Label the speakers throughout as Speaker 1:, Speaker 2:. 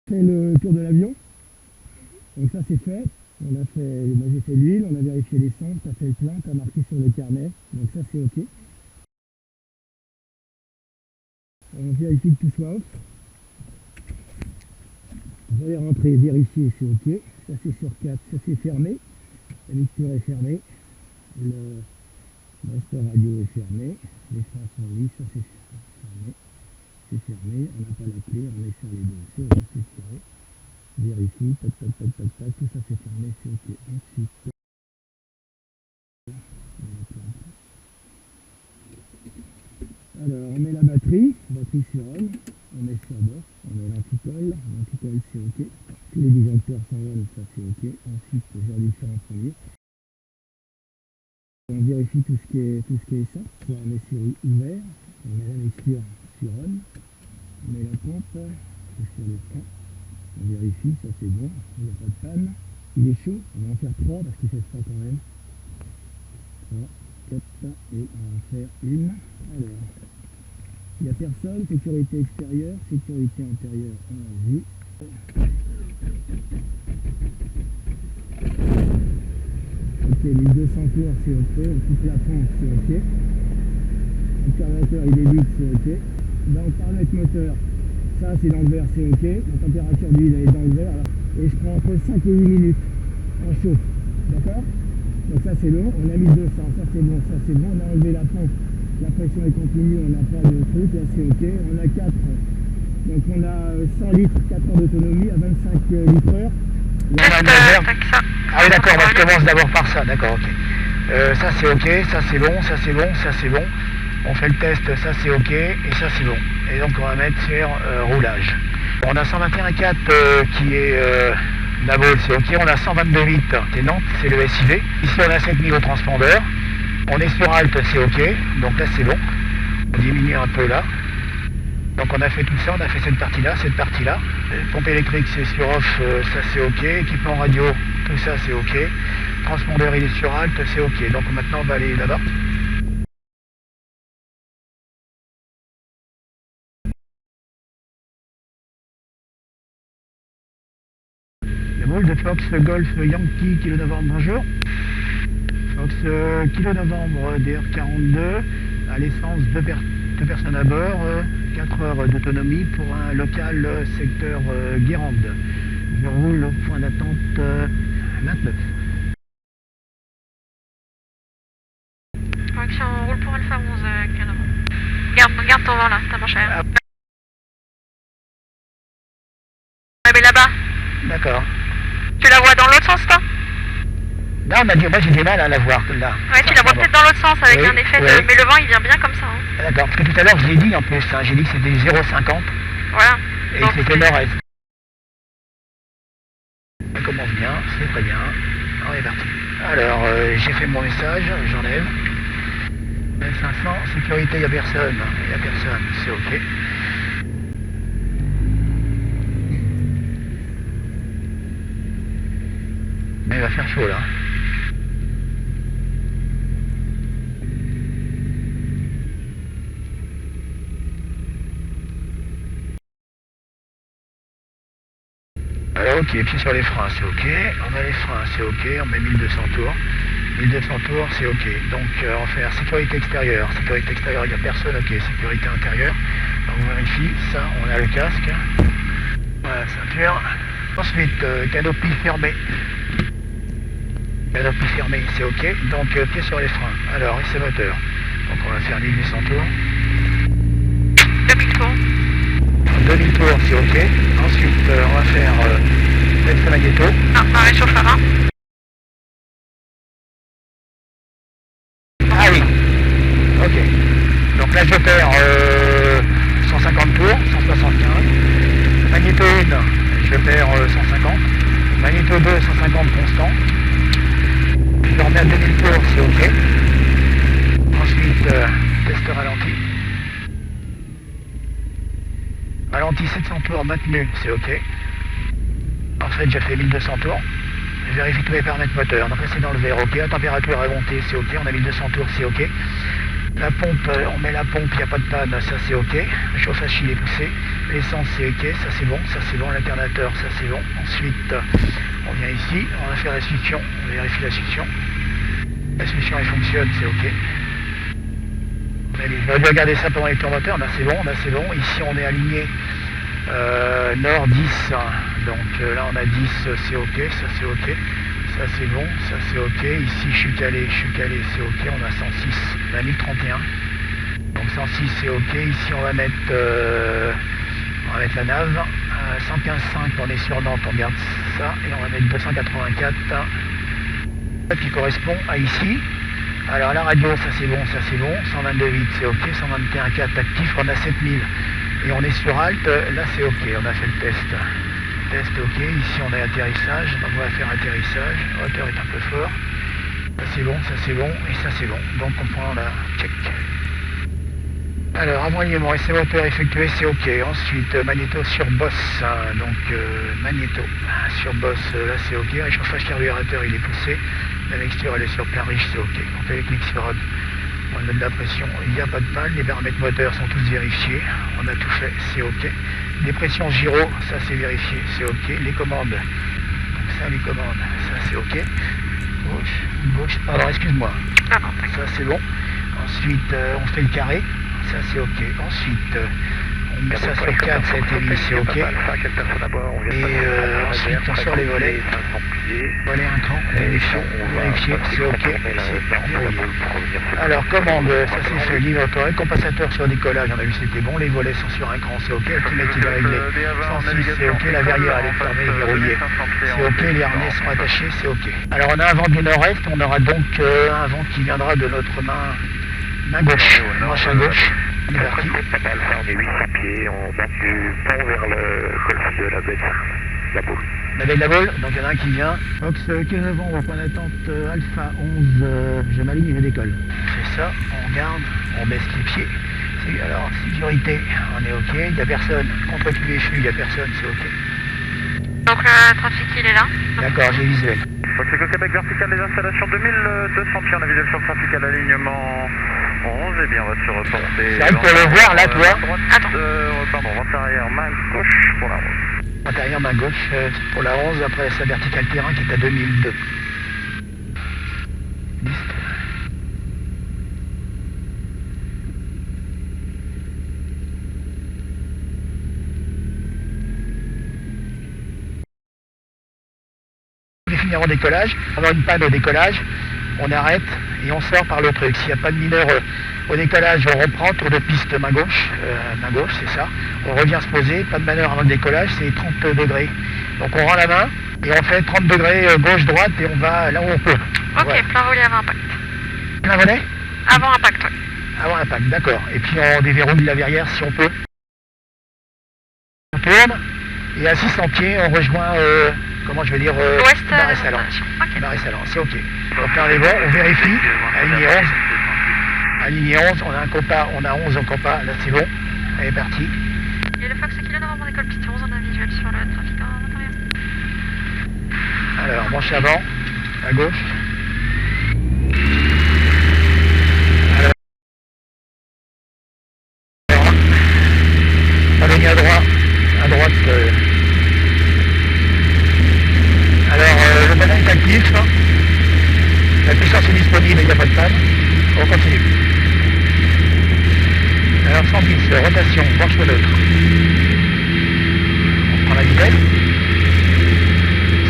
Speaker 1: fait le tour de l'avion. Donc ça c'est fait. Moi j'ai fait l'huile, on a vérifié l'essence, tu as fait le plein, tu as marqué sur le carnet. Donc ça c'est ok. On vérifie que tout soit off. Vous allez rentrer, vérifier, c'est ok. Ça c'est sur 4, ça c'est fermé. La mixture est fermée. Le master radio est fermé. Les freins sont lisses, ça c'est fermé. C'est fermé, on n'a pas la clé, on est sur les deux. C'est ok, c'est tiré. Vérifie, tac, tac, tac, tac, tac, tout ça c'est fermé, c'est ok. Ensuite, alors on met la batterie sur on, on met sur bord, on met l'anticolle c'est ok. Tous les disjoncteurs sont on, ça c'est ok. Ensuite, j'ai envie de faire en premier. On vérifie tout ce qui est ça. On met sur ouvert, on met la mixture sur on, on met la pompe sur le frein. On vérifie, ça c'est bon, il n'y a pas de panne. Il est chaud, on va en faire 3 parce qu'il fait froid quand même. 3, 4 et on va en faire une. Alors, il n'y a personne, sécurité extérieure, sécurité intérieure, on a vu. Ok, 1200 tours c'est ok, on coupe la pompe c'est ok. Le carburateur il débute c'est ok. Dans le paramètre moteur, ça c'est dans le vert c'est ok. La température d'huile elle est dans le vert là. Et je prends entre 5 et 8 minutes en chauffe. D'accord? Donc ça c'est long, on a 1200, ça c'est bon, on a enlevé la pompe. La pression est continue, on n'a pas de truc, là c'est ok. On a 4, donc on a 100 litres, 4 heures d'autonomie à 25 litres heure. Ah oui d'accord, moi je commence d'abord par ça, d'accord, ok. Ça c'est ok, ça c'est bon, ça c'est bon, ça c'est bon. On fait le test, ça c'est ok, et ça c'est bon. Et donc on va mettre sur roulage. On a 121.4 qui est la Vol, c'est ok. On a 122.8, c'est Nantes, c'est le SIV. Ici on a 7 niveaux transpondeur. On est sur Alt, c'est ok. Donc là c'est bon. On diminue un peu là. Donc on a fait tout ça, on a fait cette partie-là, Pompe électrique c'est sur off, ça c'est ok. Équipement radio, tout ça c'est ok. Transpondeur il est sur Alt, c'est ok. Donc maintenant on va aller là-bas. Le de Fox Golf Yankee Kilo Novembre, bonjour. Fox Kilo Novembre DR42, à l'essence 2 personnes à bord, 4 heures d'autonomie pour un local secteur Guérande. Je roule au point d'attente 29.
Speaker 2: Correction, on roule pour Alpha 11, Garde ton vent là, t'as marché. Mais là-bas.
Speaker 1: D'accord.
Speaker 2: Tu la vois dans l'autre sens, toi?
Speaker 1: Non, moi j'ai du mal à la voir là.
Speaker 2: Ouais, tu la vois peut-être dans l'autre sens avec un effet de... Mais le vent il vient bien comme ça. Hein.
Speaker 1: D'accord, parce que tout à l'heure je l'ai dit en plus, hein, j'ai dit que c'était 0,50.
Speaker 2: Voilà.
Speaker 1: Et donc, c'était nord-est. Ça commence bien, c'est très bien. On est parti. Alors, j'ai fait mon message, j'enlève. 500, sécurité, il n'y a personne. C'est ok. Mais il va faire chaud là. Alors ok, pied sur les freins, c'est ok. On a les freins, c'est ok. On met 1200 tours. 1200 tours, c'est ok. Donc on va faire sécurité extérieure. Sécurité extérieure, il n'y a personne, ok. Sécurité intérieure. Donc on vérifie, ça, on a le casque. Voilà, ceinture. Ensuite, canopie fermée. Canopie fermée, c'est ok. Donc pied sur les freins. Alors, essai moteur. Donc on va faire 1800 tours.
Speaker 2: 2000 tours.
Speaker 1: 2000 tours, c'est ok. Ensuite, on va faire test magnéto.
Speaker 2: Ah, un réchauffeur, hein.
Speaker 1: Ah oui. Ok. Donc là, je perds 150 tours, 175. Magnéto 1, je perds 150. Magnéto 2, 150 constant. Je remets à 2000 tours, c'est ok. Ensuite, test ralenti. Ralenti 700 tours maintenu, c'est ok. En fait, j'ai fait 1200 tours. Je vérifie tous les paramètres moteurs. Donc là, c'est dans le vert, ok. La température est montée, c'est ok. On a 1200 tours, c'est ok. La pompe, on met la pompe, il n'y a pas de panne, ça c'est ok. Le chauffage il est poussé. L'essence c'est ok, ça c'est bon, ça c'est bon. L'alternateur, ça c'est bon. Ensuite, on vient ici, on va faire la succion, on vérifie la succion. La succion elle fonctionne, c'est ok. On va regarder ça pendant les tours moteurs, là c'est bon, là c'est bon. Ici on est aligné nord 10, donc là on a 10, c'est ok, ça c'est ok. Ça c'est bon, ça c'est ok. Ici je suis calé, c'est ok. On a 106, la 1031. Donc 106 c'est ok. Ici on va mettre la nave. 115.5 on est sur Nantes, on garde ça. Et on va mettre 284 qui correspond à ici. Alors la radio ça c'est bon, 122.8 c'est ok. 121.4 actif, on a 7000. Et on est sur Alt, là c'est ok, on a fait le test. Test ok, ici on a atterrissage, donc on va faire atterrissage, le moteur est un peu fort. Ça c'est bon, et ça c'est bon. Donc on prend la check. Alors alignement essai moteur effectué, c'est ok. Ensuite magnéto sur boss, magnéto sur boss, là c'est ok. Réchauffage carburateur il est poussé. La mixture elle est sur plein riche, c'est ok. On fait avec mixerod. On met de la pression, il n'y a pas de panne, les paramètres moteurs sont tous vérifiés, on a tout fait, c'est ok. Les pressions gyro, ça c'est vérifié, c'est ok. Les commandes, donc ça les commandes, ça c'est ok. Gauche, pardon, excuse-moi. Ça c'est bon. Ensuite on fait le carré, ça c'est ok. Ensuite on met ça sur 4, 7 et 8, c'est ok. Et ensuite on sort les volets. Volet un cran, vérifier, c'est ok, c'est verrouillé. Alors commande, ça c'est fait, ligne autoré, compensateur sur décollage, on a vu c'était bon, les volets sont sur un cran, c'est ok, ultimate il est réglé, 106 c'est ok, la verrière elle est fermée, verrouillée, c'est ok, les harnais sont attachés, c'est ok. Alors on a un vent du nord-est, on aura donc un vent qui viendra de notre main gauche, manche à gauche. On est parti.
Speaker 3: On est 8 pieds, on monte du pont vers le golfe de la baie de la Baule.
Speaker 1: La baie de la Baule, donc il y en a un qui vient. Fox 15 novembre, point d'attente Alpha 11, je m'aligne et je décolle. C'est ça, on regarde, on baisse les pieds. Alors, sécurité, on est ok, il n'y a personne. Contre-pied les flux, il n'y a personne, c'est ok.
Speaker 2: Donc le trafic il est là.
Speaker 1: D'accord, j'ai visuel.
Speaker 3: Fox Québec vertical des installations 2200 pieds, navigation trafic à l'alignement 11, et bien on va se reporter.
Speaker 1: C'est vrai que pour le voir là, toi.
Speaker 2: Attends.
Speaker 3: Pardon, vent arrière, main gauche pour la 11.
Speaker 1: Intérieur main gauche pour la 11, après sa verticale terrain qui est à 2002. Liste. On définit en décollage, on a une panne au décollage, on arrête et on sort par le truc. S'il n'y a pas de mineur au décollage, on reprend tour de piste main gauche, c'est ça. On revient se poser, pas de manœuvre avant le décollage, c'est 30 degrés. Donc on rend la main et on fait 30 degrés gauche-droite et on va là où on peut.
Speaker 2: Ok,
Speaker 1: Ouais.
Speaker 2: plein volet avant impact.
Speaker 1: Plein volet ?
Speaker 2: Avant impact, ouais.
Speaker 1: Avant impact, d'accord. Et puis on déverrouille la verrière si on peut. On tourne et à 600 pieds on rejoint,
Speaker 2: Ouest de la
Speaker 1: Salon.
Speaker 2: station. Ok.
Speaker 1: Barré-Salon, c'est ok. Donc là on est bon, on vérifie, aligné 11. Aligné 11, on a un compas, on a 11 en compas, là c'est bon. Elle est partie.
Speaker 2: Et le Fox Kilo Novembre école piste 11, on a visuel sur le trafic en intérieur.
Speaker 1: Alors, branche avant, à gauche. Alors, on est mis à droite. Alors, le ballon est actif. La puissance est disponible, il n'y a pas de panne. On continue. Alors, 110, rotation, branche neutre. On prend la vitesse.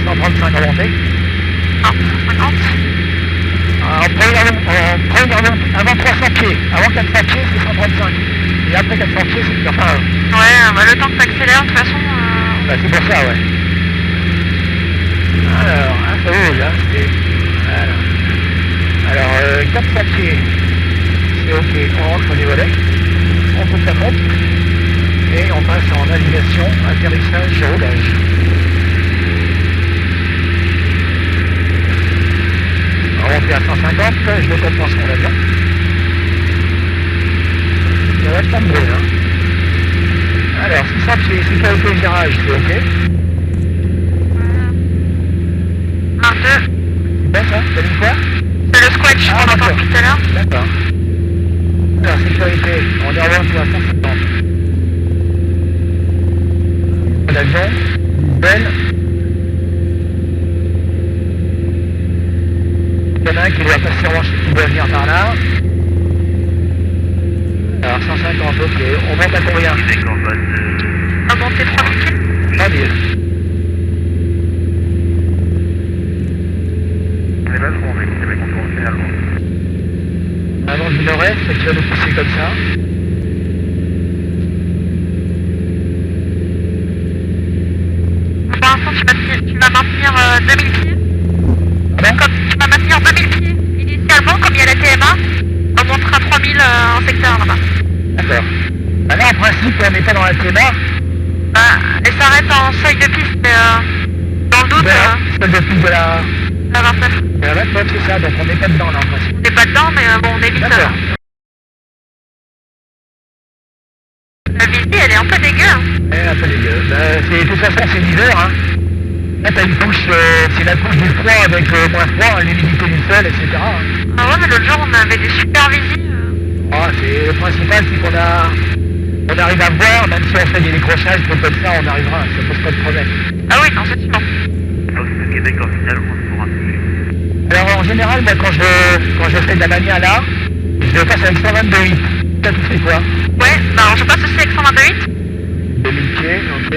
Speaker 1: 135 à monter.
Speaker 2: Ah, 50.
Speaker 1: Avant 300 pieds, avant 400 pieds c'est 135. Et après 400 pieds c'est enfin.
Speaker 2: Ouais, bah, le temps que t'accélères, de toute façon.
Speaker 1: Bah, c'est pour ça, ouais. Alors, ça roule, là, c'est. Voilà. Alors, 400 pieds, c'est ok, on rentre les volets, on coupe la pompe, et on passe en navigation, atterrissage, roulage. On fait à 150, je vais comprendre mon avion. Il y a pas de bruit, hein. Alors, 600 pieds, sécurité virage, c'est ok.
Speaker 2: 22.
Speaker 1: C'est ça, t'as dit quoi?
Speaker 2: C'est le squatch qu'on entend
Speaker 1: d'accord.
Speaker 2: depuis tout à l'heure.
Speaker 1: D'accord. qu'il doit passer, qu'il doit venir par là. Alors 150, ok. On monte à combien?
Speaker 2: On va monter 3000 pieds.
Speaker 1: 3000.
Speaker 3: Les bases vont avec les contours finalement.
Speaker 1: Avant du nord-est, tu vas nous pousser comme ça.
Speaker 2: Pour l'instant, tu vas maintenir 2000 pieds. Comme tu vas maintenir 2000 pieds initialement, comme il y a la TMA, on montera 3000 en secteur là-bas.
Speaker 1: D'accord. Bah là, en principe, on n'est pas dans la TMA.
Speaker 2: Elle s'arrête en seuil de piste, mais dans le doute,
Speaker 1: Celle de piste de la...
Speaker 2: la 29.
Speaker 1: De la 29, c'est ça, donc on n'est pas dedans là en principe.
Speaker 2: On n'est pas dedans, mais bon, on évite.
Speaker 1: D'accord.
Speaker 2: La visée, elle est un peu dégueu. Hein.
Speaker 1: Un peu dégueu. De toute façon, c'est l'hiver. Hein. Là, t'as une couche, c'est la couche du froid avec moins froid, l'humidité du sol, etc. Hein.
Speaker 2: Ah ouais, mais l'autre jour, on avait des super visies.
Speaker 1: C'est le principal, c'est on arrive à voir, même si on fait des décrochages, comme ça, on arrivera, ça pose pas de problème.
Speaker 2: Ah oui, non, c'est sûr.
Speaker 3: Fox Québec en finale, on pour un sujet.
Speaker 1: Alors en général, moi, quand je fais de la mania là, je passe avec 122,8. Ça, tu fais quoi?
Speaker 2: Ouais, bah alors je passe aussi avec 128.
Speaker 1: 2000 pieds, ok.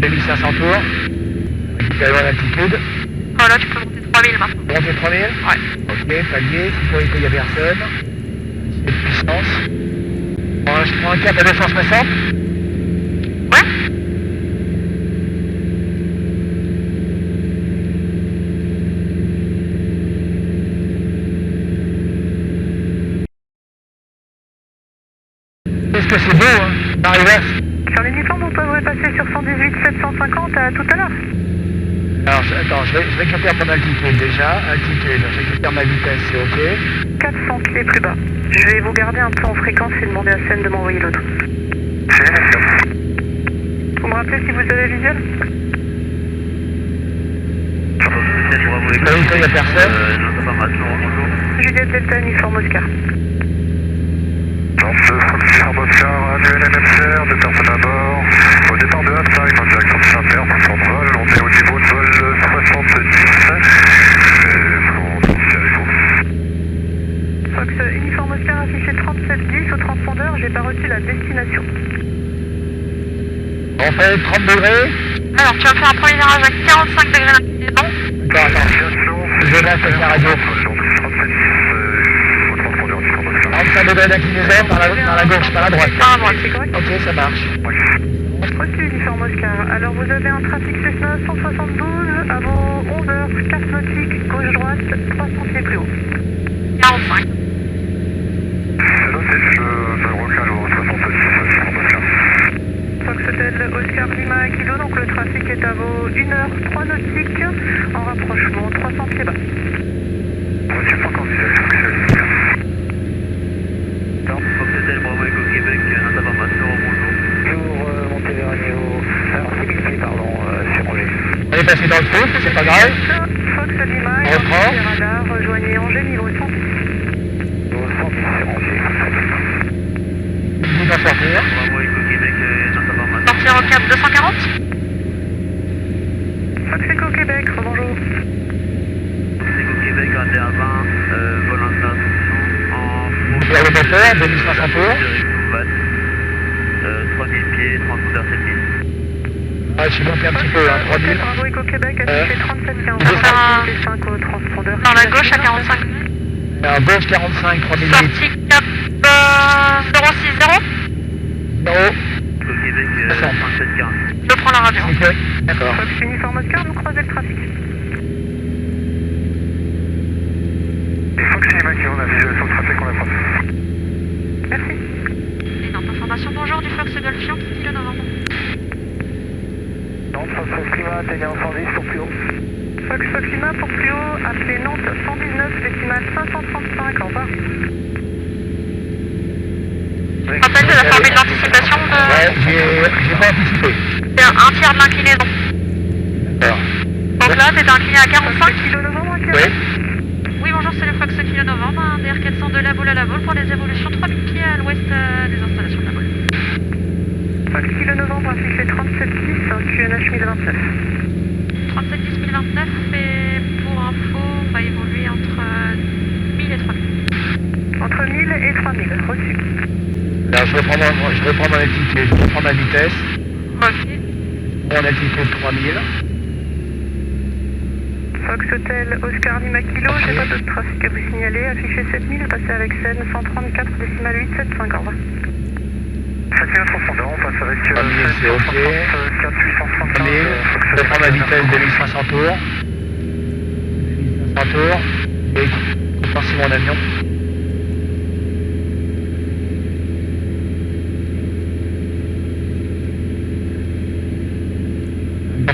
Speaker 1: 2500 tours. Tu vas avoir l'altitude.
Speaker 2: Oh là, tu peux monter 3000 maintenant.
Speaker 1: Monter 3000?
Speaker 2: Ouais.
Speaker 1: Ok, palier, sécurité, il n'y a personne. C'est de puissance. Bon, je prends un cap à 260.
Speaker 2: Ouais.
Speaker 1: Qu'est-ce que c'est beau, hein, Paris-Ouest.
Speaker 4: Sur l'uniforme, vous pouvez passer sur 118 750 à tout à l'heure.
Speaker 1: Alors, attends, je récupère mon altitude déjà. Altitude, je récupère ma vitesse, c'est ok.
Speaker 4: 400 pieds plus bas. Je vais vous garder un peu en fréquence et demander à Seine de m'envoyer l'autre.
Speaker 3: C'est bien,
Speaker 4: Vous me rappelez si vous avez visuel?
Speaker 1: Il n'y a personne.
Speaker 4: Juliette Delta uniforme Oscar.
Speaker 3: Uniforme Oscar, annuel NMCR, deux personnes à bord. Au départ de Hansheim, en direction de Saint-Père, pour son vol, on est au niveau de vol 70.
Speaker 4: Fox uniforme Oscar affiché 3710 au transpondeur, j'ai pas reçu la destination.
Speaker 1: On fait 30 degrés.
Speaker 2: Alors, tu vas faire un premier virage à 45 degrés d'inclinaison.
Speaker 1: Attends. Je vais avec la radio. 35 degrés d'inclinaison par la gauche, par la droite.
Speaker 2: Par la droite.
Speaker 4: C'est correct?
Speaker 1: Ok, ça marche.
Speaker 4: Reçu uniforme Oscar. Alors vous avez un trafic Cessna 172 à vos 11h, carte nautique, gauche-droite, 300 pieds plus haut.
Speaker 2: 45.
Speaker 3: C'est noté, je recale au 66, uniforme Oscar.
Speaker 4: Fox Hotel Oscar Lima Kilo, donc le trafic est à vos 1h, 3 nautiques, en rapprochement, 300 pieds bas.
Speaker 3: Monsieur Franck envisage, Fox Hotel Bravo Eco Québec, notre information, bonjour.
Speaker 4: Bonjour, Montévergniaud. Alors, c'est Miltier, pardon, sur Angers.
Speaker 1: On est passé dans le trou, c'est pas grave.
Speaker 4: Fox Lima,
Speaker 1: On reprend.
Speaker 4: radar, rejoignez Angers, niveau 110.
Speaker 3: Niveau 110 sur Angers.
Speaker 1: Il va sortir.
Speaker 3: Bravo Eco Québec, notre information.
Speaker 2: Sortir au cap 240.
Speaker 4: Fox Eco Québec, bonjour.
Speaker 3: Eco Québec, un D à 20, vol en station, en
Speaker 1: Vers le moteur, 2500 tours.
Speaker 3: 3000 pieds, transpondeur 7000.
Speaker 1: Ah, je suis monté un petit peu, hein, 3000.
Speaker 4: Bravo Eco Québec, affiché 3715.
Speaker 1: On va
Speaker 2: faire
Speaker 4: 5 au transpondeur.
Speaker 2: Dans la gauche à 45 degrés.
Speaker 1: Alors, gauche 45, 3008.
Speaker 2: Sortie cap 060.
Speaker 1: Non,
Speaker 3: Eco Québec, 3715.
Speaker 2: Je prends la radio.
Speaker 1: ok, d'accord.
Speaker 4: Fox uniforme Oscar, vous croisez le trafic.
Speaker 3: Et Fox Lima qui on a vu sur le trafic, on a pas.
Speaker 4: Merci.
Speaker 2: Énorme information. Bonjour du Fox Golf Yankee, kilo novembre.
Speaker 3: Non, Fox Lima, atteignant 110 pour plus haut.
Speaker 4: Fox Lima pour plus haut, appelez Nantes 119, décimale 535, au revoir.
Speaker 2: Rappel de la formule d'anticipation de...
Speaker 1: Ouais, j'ai pas anticipé.
Speaker 2: C'est un tiers de l'inclinaison.
Speaker 1: Alors,
Speaker 2: Donc là, t'es incliné à 45.
Speaker 4: Kilo novembre,
Speaker 1: oui.
Speaker 2: Oui, bonjour, c'est le Fox Kilo Novembre, un DR400 de la boule à la boule pour des évolutions 3000 pieds à l'ouest des installations de la boule.
Speaker 4: Fox Kilo novembre, affiché 3710, QNH 1029.
Speaker 2: 37 10 1029 et pour info, on va évoluer entre 1000 et 3000.
Speaker 4: Entre 1000 et 3000, reçu.
Speaker 1: Alors je reprends mon altitude, je reprends ma vitesse.
Speaker 2: Ok.
Speaker 1: Mon altitude 3000.
Speaker 4: Fox Hotel Oscar Lima Kilo, j'ai pas d'autre trafic à vous signaler. Affiché 7000, passez avec scène 134 décimal 8, 75, au revoir.
Speaker 3: 7960, on passe avec
Speaker 1: 3000, c'est ok.
Speaker 3: 4875.
Speaker 1: 3000, je reprends ma vitesse 2500 tours. 2500 tours. Et je pense mon avion.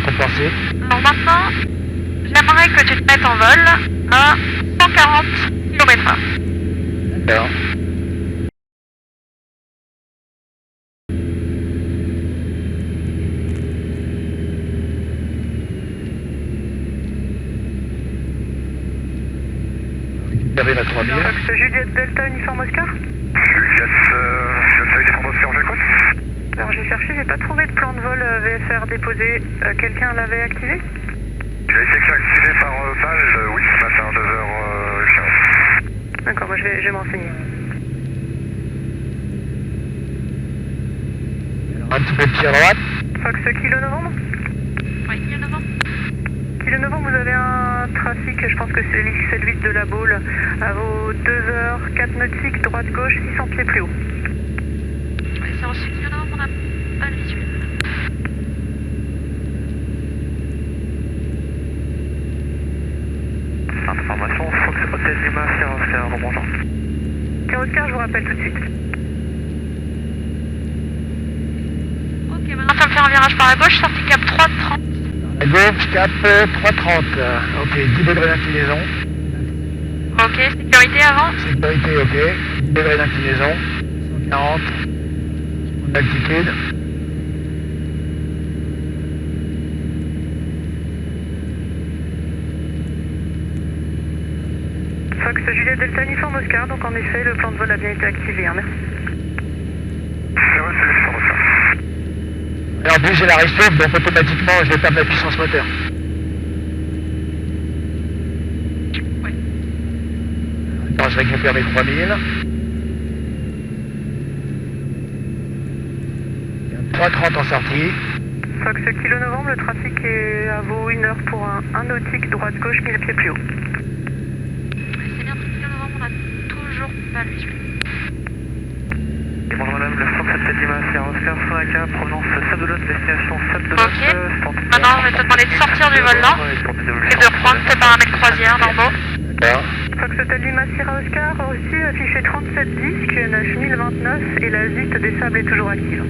Speaker 1: Pour penser.
Speaker 2: Alors maintenant, j'aimerais que tu te mettes en vol à 140 km/h.
Speaker 1: D'accord. Récupérer la 3000.
Speaker 4: Fox Juliette Delta Uniforme Oscar.
Speaker 3: Juliette Uniforme Oscar, j'écoute.
Speaker 4: Alors j'ai cherché, j'ai pas trouvé de plan de vol VFR déposé. Quelqu'un l'avait activé?
Speaker 3: Il a été activé par balle, oui, ce matin, 2h15.
Speaker 4: D'accord, moi je vais m'enseigner.
Speaker 1: Un petit peu de pied à droite.
Speaker 4: Fox Kilo Novembre.
Speaker 2: Oui, il y en a avant.
Speaker 4: Kilo Novembre, vous avez un trafic, je pense que c'est l'X78 de la Baule, à vos 2h, 4 nautiques, droite-gauche, 600 pieds plus haut.
Speaker 2: Oui, c'est reçu qu'il y en a avant, on n'a pas l'habitude.
Speaker 3: Information, Fox Hotel Lima, Sierra Oscar, remontant.
Speaker 4: Sierra Oscar, je vous rappelle tout de suite.
Speaker 2: Ok, maintenant ça me fait un virage par la gauche, sortie cap 330.
Speaker 1: À gauche, cap 330. Ok, 10 degrés d'inclinaison.
Speaker 2: Ok, sécurité avant.
Speaker 1: Sécurité, ok. 10 degrés d'inclinaison. 140. Mon altitude.
Speaker 4: Fox Juliette Delta Uniforme Oscar, donc en effet, le plan de vol a bien été activé, hein, merci.
Speaker 3: C'est reçu, Uniforme Oscar.
Speaker 1: Et en plus, j'ai la réchauffe, donc automatiquement, je vais perdre la puissance moteur.
Speaker 2: Ouais.
Speaker 1: Attends, je récupère mes 3000. 330 en sortie.
Speaker 4: Fox Kilo Novembre, le trafic est à vos 1 heure pour un nautique, droite-gauche, 1000 pieds plus haut.
Speaker 2: C'est bien, depuis le novembre, on n'a toujours pas l'habitude.
Speaker 3: Et bonjour madame, le Fox Hotel Lima, Sierra Oscar, Sonaca, provenance Sable-d'Olonne, destination Sable-d'Olonne.
Speaker 2: Ok. Maintenant, je vais te demander de sortir du vol là et de reprendre tes paramètres croisière normaux.
Speaker 1: D'accord.
Speaker 4: Fox Hotel Lima Sierra Oscar, reçu, affiché 3710, QNH 1029 et la ZIT des Sables est toujours active.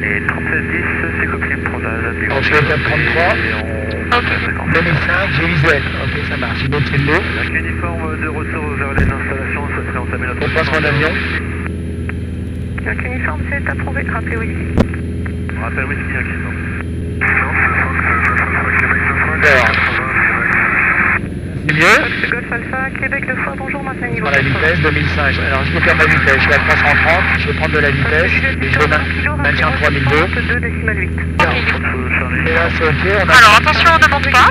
Speaker 3: Et 3710, c'est copié pour la
Speaker 1: On fait le cap 33.
Speaker 2: Ok.
Speaker 1: 2005, j'ai visuel. Ok, ça marche. J'ai d'autres de l'eau.
Speaker 3: Avec uniforme de retour vers les installations, ça serait entamé la
Speaker 1: On passe mon avion.
Speaker 4: Donc uniforme, c'est approuvé, rappelez oui.
Speaker 3: On rappelle whisky, acquisition.
Speaker 1: Alors, c'est mieux.
Speaker 4: Fox Golf Alpha, Québec 2 fois, bonjour, maintenant niveau
Speaker 1: Dans la vitesse, 2005. Alors, je vais faire ma vitesse. Je suis à 330. Je vais prendre de la vitesse. Et je maintiens 3002.
Speaker 4: 2 décimal 8.
Speaker 2: Ok.
Speaker 1: Et là, c'est ok. On a...
Speaker 2: Alors attention, on ne monte pas.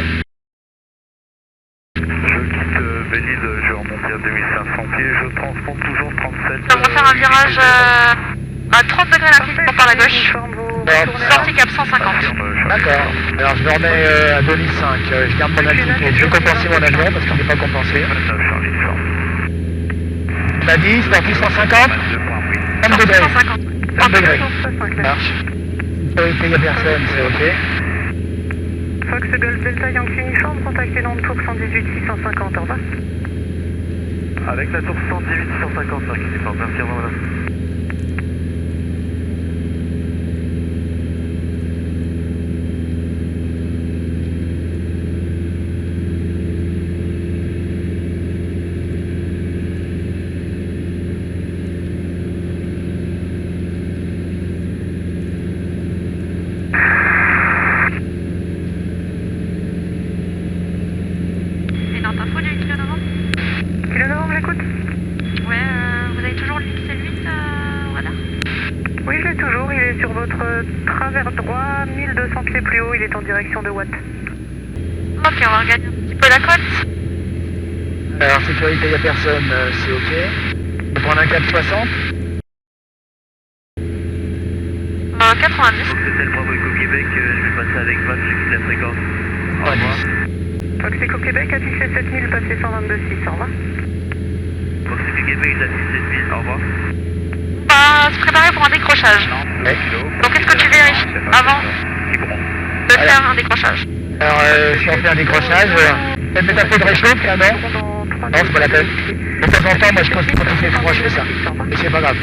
Speaker 3: Je quitte Belle-Île, je vais remonter à 2500 pieds, je transpose toujours 37.
Speaker 2: On va faire un virage à 30 degrés d'inclinaison par la gauche. Sortie cap 150.
Speaker 1: D'accord. Alors, je le remets à 2005. Je garde mon altitude. Je vais compenser mon avion parce qu'il n'est pas compensé. Il m'a dit, sortie 150. 30 degrés.
Speaker 2: 150.
Speaker 1: 30 degrés. Ça
Speaker 4: 5
Speaker 1: marche. Sécurité, il n'y a personne, c'est ok.
Speaker 4: Fox Golf Delta Yankee uniforme, contactez Londres tour 118 650, au revoir.
Speaker 3: Avec la tour 118 655, uniforme. Merci, au revoir madame.
Speaker 2: Et dans ta info du kilo novembre.
Speaker 4: Kilo Novembre, j'écoute.
Speaker 2: Ouais, vous avez toujours le XL8 au radar.
Speaker 4: Oui, je l'ai toujours, il est sur votre travers droit, 1200 pieds plus haut, il est en direction de Watt.
Speaker 2: Ok, on va regagner un petit peu la côte.
Speaker 1: Alors, sécurité, il n'y a personne, c'est ok. On peut prendre un 460.
Speaker 2: 90.
Speaker 5: Hôtel Bravo Eco Québec, je vais passer avec Val, je quitte la fréquence. Au revoir.
Speaker 4: Fox Eco Québec, affiché 7000, passé 122 600, va.
Speaker 5: Fox Eco Québec, j'affiche 7000, au revoir.
Speaker 2: On va se préparer pour un décrochage.
Speaker 1: Ouais.
Speaker 2: Donc est-ce que tu vérifies avant de faire un décrochage?
Speaker 1: Alors, si on fait un décrochage, peut-être mettre un peu de réchauffe là, non, c'est pas la peine. De temps en temps, moi je pense que quand il fait froid, je fais ça. Mais c'est pas grave.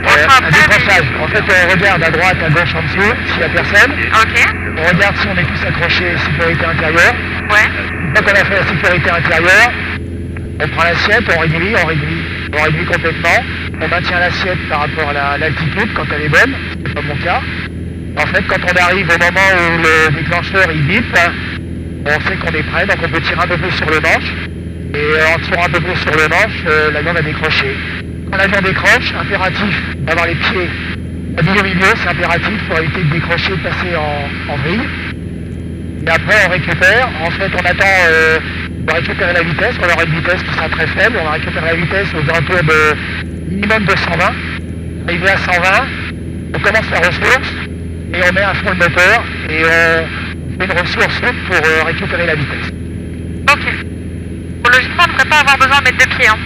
Speaker 1: Un décrochage. En fait, on regarde à droite, à gauche, en dessous, s'il n'y a personne.
Speaker 2: Ok.
Speaker 1: On regarde si on est tous accrochés, sécurité intérieure.
Speaker 2: Ouais.
Speaker 1: Une fois qu'on a fait la sécurité intérieure, on prend l'assiette, on réduit complètement. On maintient l'assiette par rapport à l'altitude quand elle est bonne, c'est pas mon cas. En fait, quand on arrive au moment où le déclencheur il bip, on sait qu'on est prêt, donc on peut tirer un peu plus sur le manche. Et en tirant un peu plus sur le manche, l'avion va décrocher. Quand l'avion décroche, impératif d'avoir les pieds habillés au milieu, c'est impératif pour éviter de décrocher, de passer en vrille. Et après, on récupère. En fait, on attend de récupérer la vitesse. On aura une vitesse qui sera très faible. On va récupérer la vitesse aux alentours de minimum de 120. Arrivé à 120, on commence la ressource et on met à fond le moteur et on fait une ressource pour récupérer la vitesse.
Speaker 2: Ok. Bon, logiquement, on ne devrait pas avoir besoin de mettre deux pieds. Hein.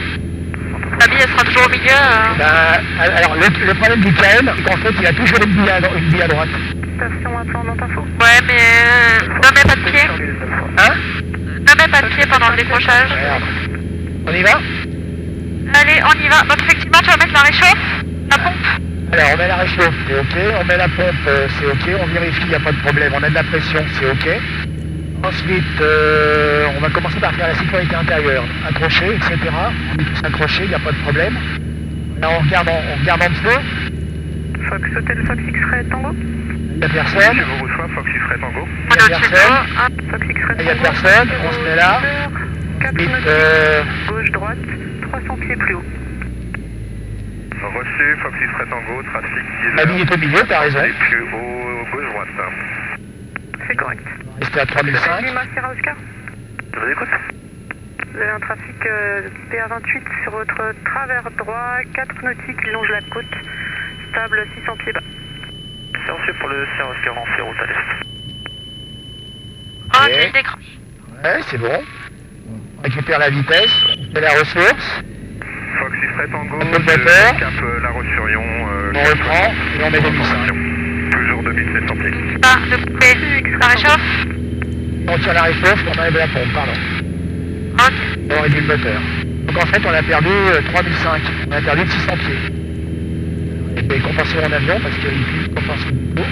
Speaker 2: La bille, elle sera toujours au milieu.
Speaker 1: Ben, alors, le problème du KM, c'est qu'en fait, il a toujours une bille à droite.
Speaker 4: Station attendante info.
Speaker 2: Ouais, mais ne mets pas de pied.
Speaker 1: Hein?
Speaker 2: Ne mets pas de pied pendant le décrochage.
Speaker 1: Merde. On y va?
Speaker 2: Allez, on y va. Donc effectivement, tu vas mettre la réchauffe, la pompe.
Speaker 1: Alors, on met la réchauffe, c'est ok. On met la pompe, c'est ok. On vérifie, il n'y a pas de problème. On a de la pression, c'est ok. Ensuite, on va commencer par faire la sécurité intérieure. Accroché, etc. On est tous accrochés, il n'y a pas de problème. Là, on regarde en dessous.
Speaker 4: Fox Hotel Fox X-Ray Tango.
Speaker 1: Il n'y a personne.
Speaker 3: Je vous reçois, Fox X-Ray Tango.
Speaker 2: On est
Speaker 1: Il n'y a
Speaker 2: au-dessus de
Speaker 1: personne.
Speaker 2: nous. Hop.
Speaker 4: Fox X-Ray
Speaker 1: Il n'y a
Speaker 4: Tango.
Speaker 1: personne. On se met là.
Speaker 4: 4
Speaker 1: Ensuite,
Speaker 4: nautiques, gauche, droite, 300 pieds plus haut.
Speaker 3: Reçu, Fox X-Ray Tango, trafic 10
Speaker 1: la ligne est au milieu, t'as raison.
Speaker 3: et plus haut, gauche-droite.
Speaker 4: C'est correct.
Speaker 1: C'était à 3005.
Speaker 4: Lima Sierra Oscar.
Speaker 3: Je vous écoute.
Speaker 4: Vous avez un trafic PA28 sur votre travers droit, 4 nautiques qui longe la côte, stable 600 pieds bas.
Speaker 5: C'est reçu pour le Sierra Oscar en route à l'est.
Speaker 2: Ok,
Speaker 1: Ouais.
Speaker 2: il décroche.
Speaker 1: Ouais, c'est bon. On récupère la vitesse, on fait la ressource,
Speaker 3: Fox X-Ray Tango,
Speaker 1: On peut le moteur.
Speaker 3: cap La Roche-sur-Yon.
Speaker 1: on reprend et on met 2005.
Speaker 3: Toujours 2700 pieds.
Speaker 2: Pas de couper la réchauffe.
Speaker 1: On tire la réchauffe, on enlève la pompe, pardon.
Speaker 2: Ok.
Speaker 1: Et on réduit le moteur. Donc en fait, on a perdu 3005. On a perdu de 600 pieds. Et je vais compenser mon avion parce qu'il peut compenser du coup.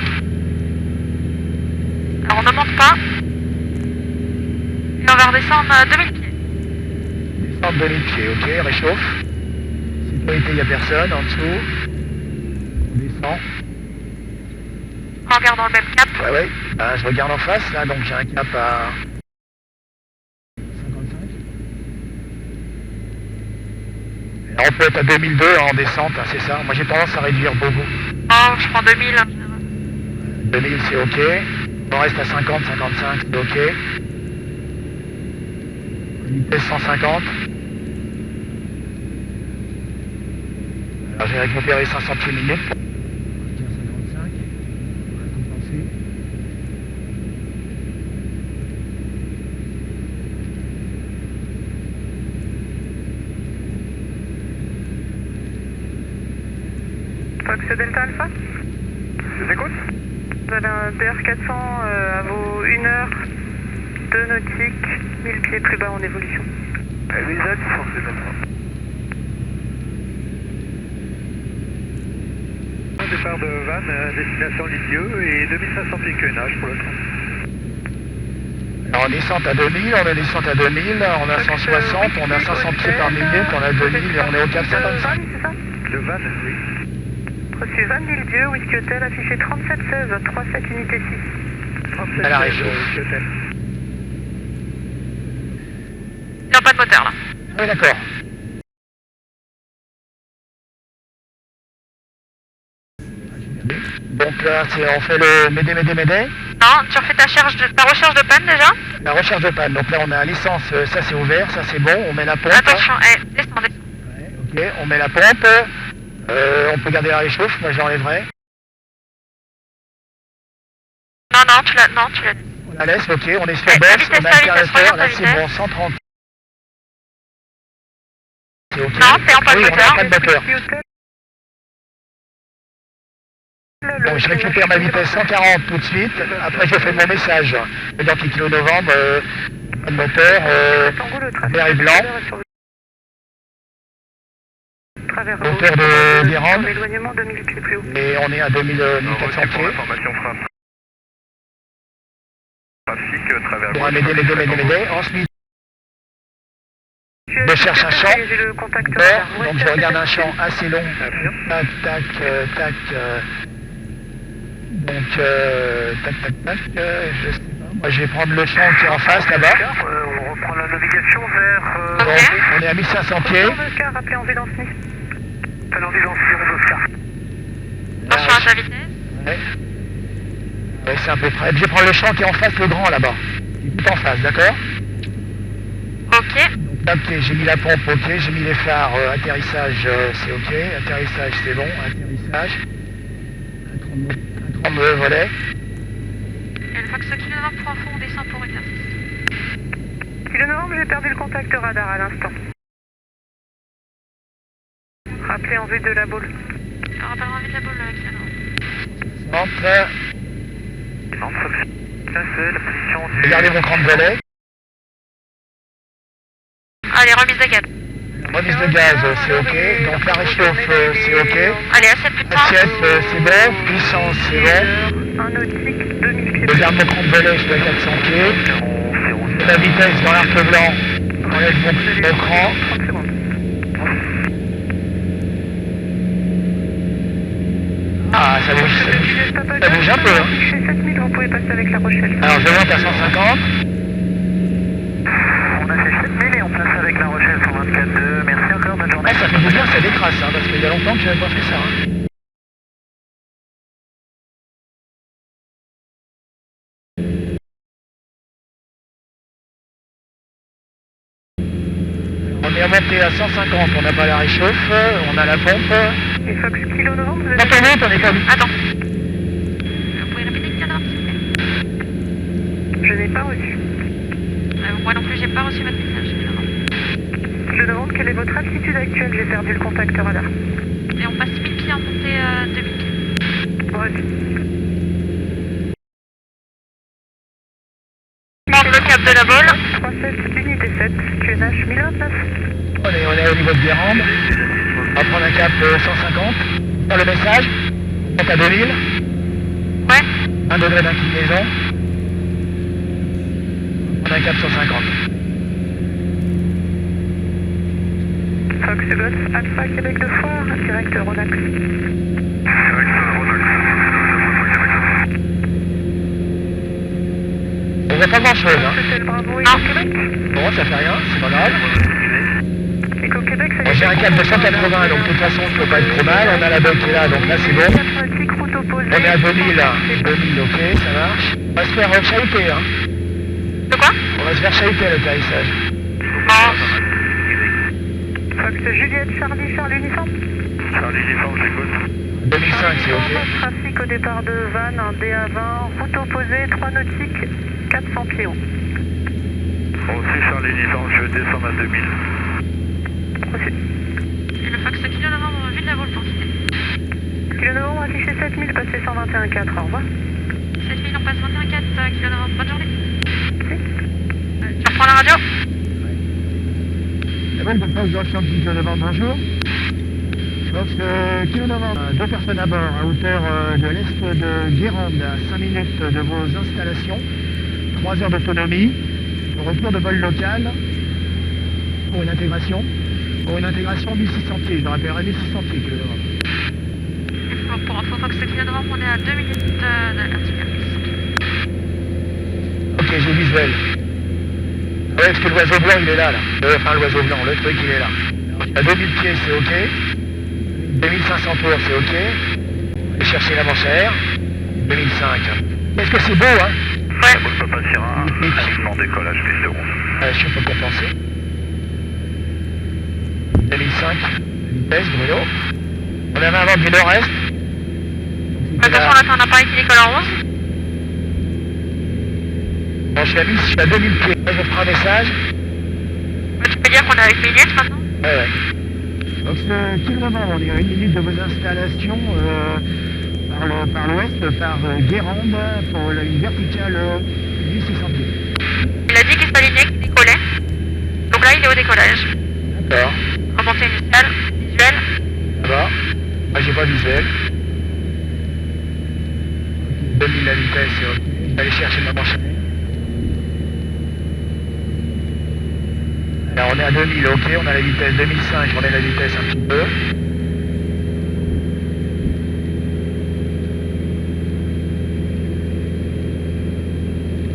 Speaker 2: Alors on ne monte pas. Et on va redescendre 2000 pieds.
Speaker 1: Descendre 2000 pieds, ok, réchauffe. Sécurité, il n'y a personne en dessous. On descend.
Speaker 2: En regardant le même cap.
Speaker 1: Ouais, ouais. Je regarde en face, là, donc j'ai un cap à 55. Alors, on peut être à 2002 en descente, hein, c'est ça. Moi, j'ai tendance à réduire beaucoup.
Speaker 2: Oh, je prends 2000.
Speaker 1: 2000, c'est ok. On reste à 50, 55, c'est ok. Vitesse 150. Alors, j'ai récupéré 500 pieds minutes. 55. On va compenser.
Speaker 4: Fox Delta Alpha.
Speaker 3: Je vous écoute.
Speaker 4: Vous avez un DR400 à vos 1 heure, 2 nautiques, 1000 pieds plus bas en évolution.
Speaker 3: Les aides sont ces départ de Vannes, destination Lisieux et 2500 pieds QNH pour le temps.
Speaker 1: Alors, en descente à 2000, on a descente à 2000, on a 160, on a 500 pieds par minute, on a 2000 et on est au 455.
Speaker 4: Vannes, c'est ça?
Speaker 3: De Vannes, oui.
Speaker 4: Reçu Vannes Lille-Dieu, Whisky Hotel, affiché 3716, 37 unité 6.
Speaker 3: 37
Speaker 1: À la réchauffe.
Speaker 3: Hôtel.
Speaker 2: Il n'y a pas de moteur là.
Speaker 1: Ah oui, d'accord. Donc là, on fait le Médé.
Speaker 2: Non, tu refais ta recherche de panne déjà.
Speaker 1: La recherche de panne. Donc là, on a l'essence, ça c'est ouvert, ça c'est bon. On met la pompe.
Speaker 2: Attention, descendez.
Speaker 1: Ouais, ok, on met la pompe. On peut garder la réchauffe, moi je l'enlèverai.
Speaker 2: Non, tu l'as.
Speaker 1: On la laisse, ok, on est sur
Speaker 2: Ouais,
Speaker 1: boss,
Speaker 2: ta vitesse,
Speaker 1: on a
Speaker 2: ta vitesse,
Speaker 1: alternateur,
Speaker 2: regarde
Speaker 1: là
Speaker 2: ta
Speaker 1: c'est
Speaker 2: vitesse.
Speaker 1: bon, 130. C'est ok.
Speaker 2: Non, c'est en pas de
Speaker 1: Oui, on
Speaker 2: moteur.
Speaker 1: a pas de moteur. Bon, je récupère ma vitesse 140 tout de suite, après je fais mon message. Dans les kilo novembre, pas de moteur, vert et blanc. Hauteur de Guérande.
Speaker 4: Éloignement 2000 pieds plus haut.
Speaker 1: Et on est à 2400
Speaker 3: Pour
Speaker 1: pieds.
Speaker 3: l'information frappe. Trafic, travers
Speaker 1: Pour un m'aider. Ensuite,
Speaker 4: Je
Speaker 1: cherche un champ.
Speaker 4: J'ai le contact
Speaker 1: d'accord,
Speaker 4: radar.
Speaker 1: donc je regarde un champ assez long. Tac, tac, tac. Donc, tac, je sais pas. Moi, je vais prendre le champ qui est en face là-bas.
Speaker 3: On reprend la navigation vers...
Speaker 1: Donc, on est à 1500 pieds.
Speaker 4: Oscar, appelé en Védance Nice.
Speaker 3: en Védance, Oscar.
Speaker 2: Attention à ta vitesse.
Speaker 1: Ouais. Ouais, c'est un peu près. Je vais prendre le champ qui est en face, le grand là-bas. Il est tout en face, d'accord?
Speaker 2: Ok.
Speaker 1: Donc, ok, j'ai mis la pompe, ok, j'ai mis les phares, atterrissage, c'est ok, atterrissage, c'est bon, atterrissage. Un 32 volets.
Speaker 2: Et le Fox Kilo Novembre pour info, on descend pour exercice.
Speaker 4: Kilo novembre, j'ai perdu le contact radar à l'instant. Rappelez en vue de la boule.
Speaker 2: Rappelle envie de la boule, Kilo Novembre.
Speaker 1: Entre.
Speaker 3: Ça c'est la position du...
Speaker 1: Regardez mon 30 volets.
Speaker 2: Allez, remise de gaz.
Speaker 1: Remise de gaz, c'est ok. Donc la réchauffe, c'est ok.
Speaker 2: Allez, assiette plus de temps.
Speaker 1: Assiette, c'est bon. Puissance, c'est bon.
Speaker 4: Un nautique, 2000 pieds.
Speaker 1: Je garde mon 30 volets, je suis à 400 pieds. La vitesse dans l'arc blanc. J'enlève mon cran.
Speaker 4: 30 secondes.
Speaker 1: Ah, ça bouge. Ça bouge un peu, hein.
Speaker 4: Chez 7000, vous pouvez passer avec La Rochelle.
Speaker 1: Alors je monte à 150.
Speaker 3: On a fait 7000 et on passe avec La Rochelle 124.2. Merci encore, bonne journée.
Speaker 1: Ah, ça fait du bien, ça décrasse, hein, parce qu'il y a longtemps que je n'avais pas fait ça. Hein. On est remonté à 150, on n'a pas la réchauffe, on a la pompe.
Speaker 4: Et Fox Kilo novembre, vous avez...
Speaker 1: Quand on monte, on est pas...
Speaker 2: Attends. Vous pouvez répéter Kilo Novembre, s'il vous plaît?
Speaker 4: Je n'ai pas reçu.
Speaker 2: Moi non plus, j'ai pas reçu votre message, Kilo Novembre.
Speaker 4: Kilo novembre, quelle est votre altitude actuelle? J'ai perdu le contact radar.
Speaker 2: Et on passe 1000 pieds en montée 2000 pieds.
Speaker 4: Reçu.
Speaker 2: Prendre le cap de la boule.
Speaker 4: 37, unité 7, QNH 1029.
Speaker 1: On est au niveau de Guérande. On va prendre un cap 150. Dans le message, on monte à 2000.
Speaker 2: Ouais.
Speaker 1: 1 degré d'inclinaison. On a un cap 150.
Speaker 4: Fox Golf Alpha Québec de Foire, direct Ronax.
Speaker 1: On voit pas grand chose, hein.
Speaker 4: C'était le Bravo
Speaker 2: Non.
Speaker 4: Eco Québec.
Speaker 1: Bon, ça fait rien, c'est pas grave.
Speaker 4: Eco Québec, ça
Speaker 1: Bon, j'ai un cap de 180, donc de toute façon, je peux pas être trop mal. On a la botte qui est là, donc là, c'est bon.
Speaker 4: 4 nautiques, route opposée.
Speaker 1: On est à 2000, là. 2000, ok, ça marche. On va se faire chahuter, hein.
Speaker 2: De quoi?
Speaker 1: On va se faire chahuter à l'atterrissage.
Speaker 2: Bon.
Speaker 4: Fox Juliette, Charlie uniforme.
Speaker 3: Charlie uniforme, j'écoute.
Speaker 1: 2005, c'est ok.
Speaker 4: Trafic au départ de Vannes, un DA20, route opposée, 3 nautiques, 400 pieds haut.
Speaker 3: Aussi Charlie uniforme, je descends à 2000.
Speaker 4: Reçu.
Speaker 2: Et le Fox Kilo Novembre, vue de la boule pour quitter.
Speaker 4: Kilo novembre, affiché 7000, passé 121,4, au revoir.
Speaker 2: 7000, on passe 21,4 Kilo Novembre, bonne journée. Tu reprends la radio?
Speaker 1: C'est bon, comme ça, je dois faire un petit Kilo Novembre, bonjour. Donc, Kilo Novembre, 2 personnes à bord, à hauteur de l'est de Guérande, à 5 minutes de vos installations, 3 heures d'autonomie, retour de vol local, pour une intégration 1600 pieds, je le rappellerai 1600 pieds, Kilo Novembre.
Speaker 2: Pour info, Fox Kilo Novembre, on est à 2 minutes de l'altitude.
Speaker 1: Ok, j'ai le visuel. Ouais, parce que l'oiseau blanc, il est là. Enfin, l'oiseau blanc, le truc, il est là. À 2000 pieds, c'est ok. 2500 tours, c'est ok. Je vais chercher la manchère. 2005. Est-ce que c'est beau, hein?
Speaker 2: Ouais.
Speaker 3: Vous ne pas sur un alignement décollage piste de 11.
Speaker 1: Je sais pas quoi penser. 2005, vitesse, Bruno. On avait un vent du nord-est.
Speaker 2: Attention, là, t'as un appareil qui décolle en 11.
Speaker 1: Bon, je suis à 2000 pieds. Là, je ferai un message.
Speaker 2: Tu peux dire qu'on est avec Méliès maintenant?
Speaker 1: Ouais. Donc, ce kilomètre, on est à 1 minute de vos installations par l'ouest, par Guérande, pour une verticale 1600 pieds.
Speaker 2: Il a dit qu'il s'alignait, qu'il décollait. Donc là, il est au décollage.
Speaker 1: D'accord.
Speaker 2: Remontée initiale, visuelle.
Speaker 1: Là-bas. Moi, j'ai pas visuel. 2000 la vitesse, ok. Je vais aller chercher ma manche. Alors, on est à 2000, ok. On a la vitesse 2005, on a la vitesse un petit peu.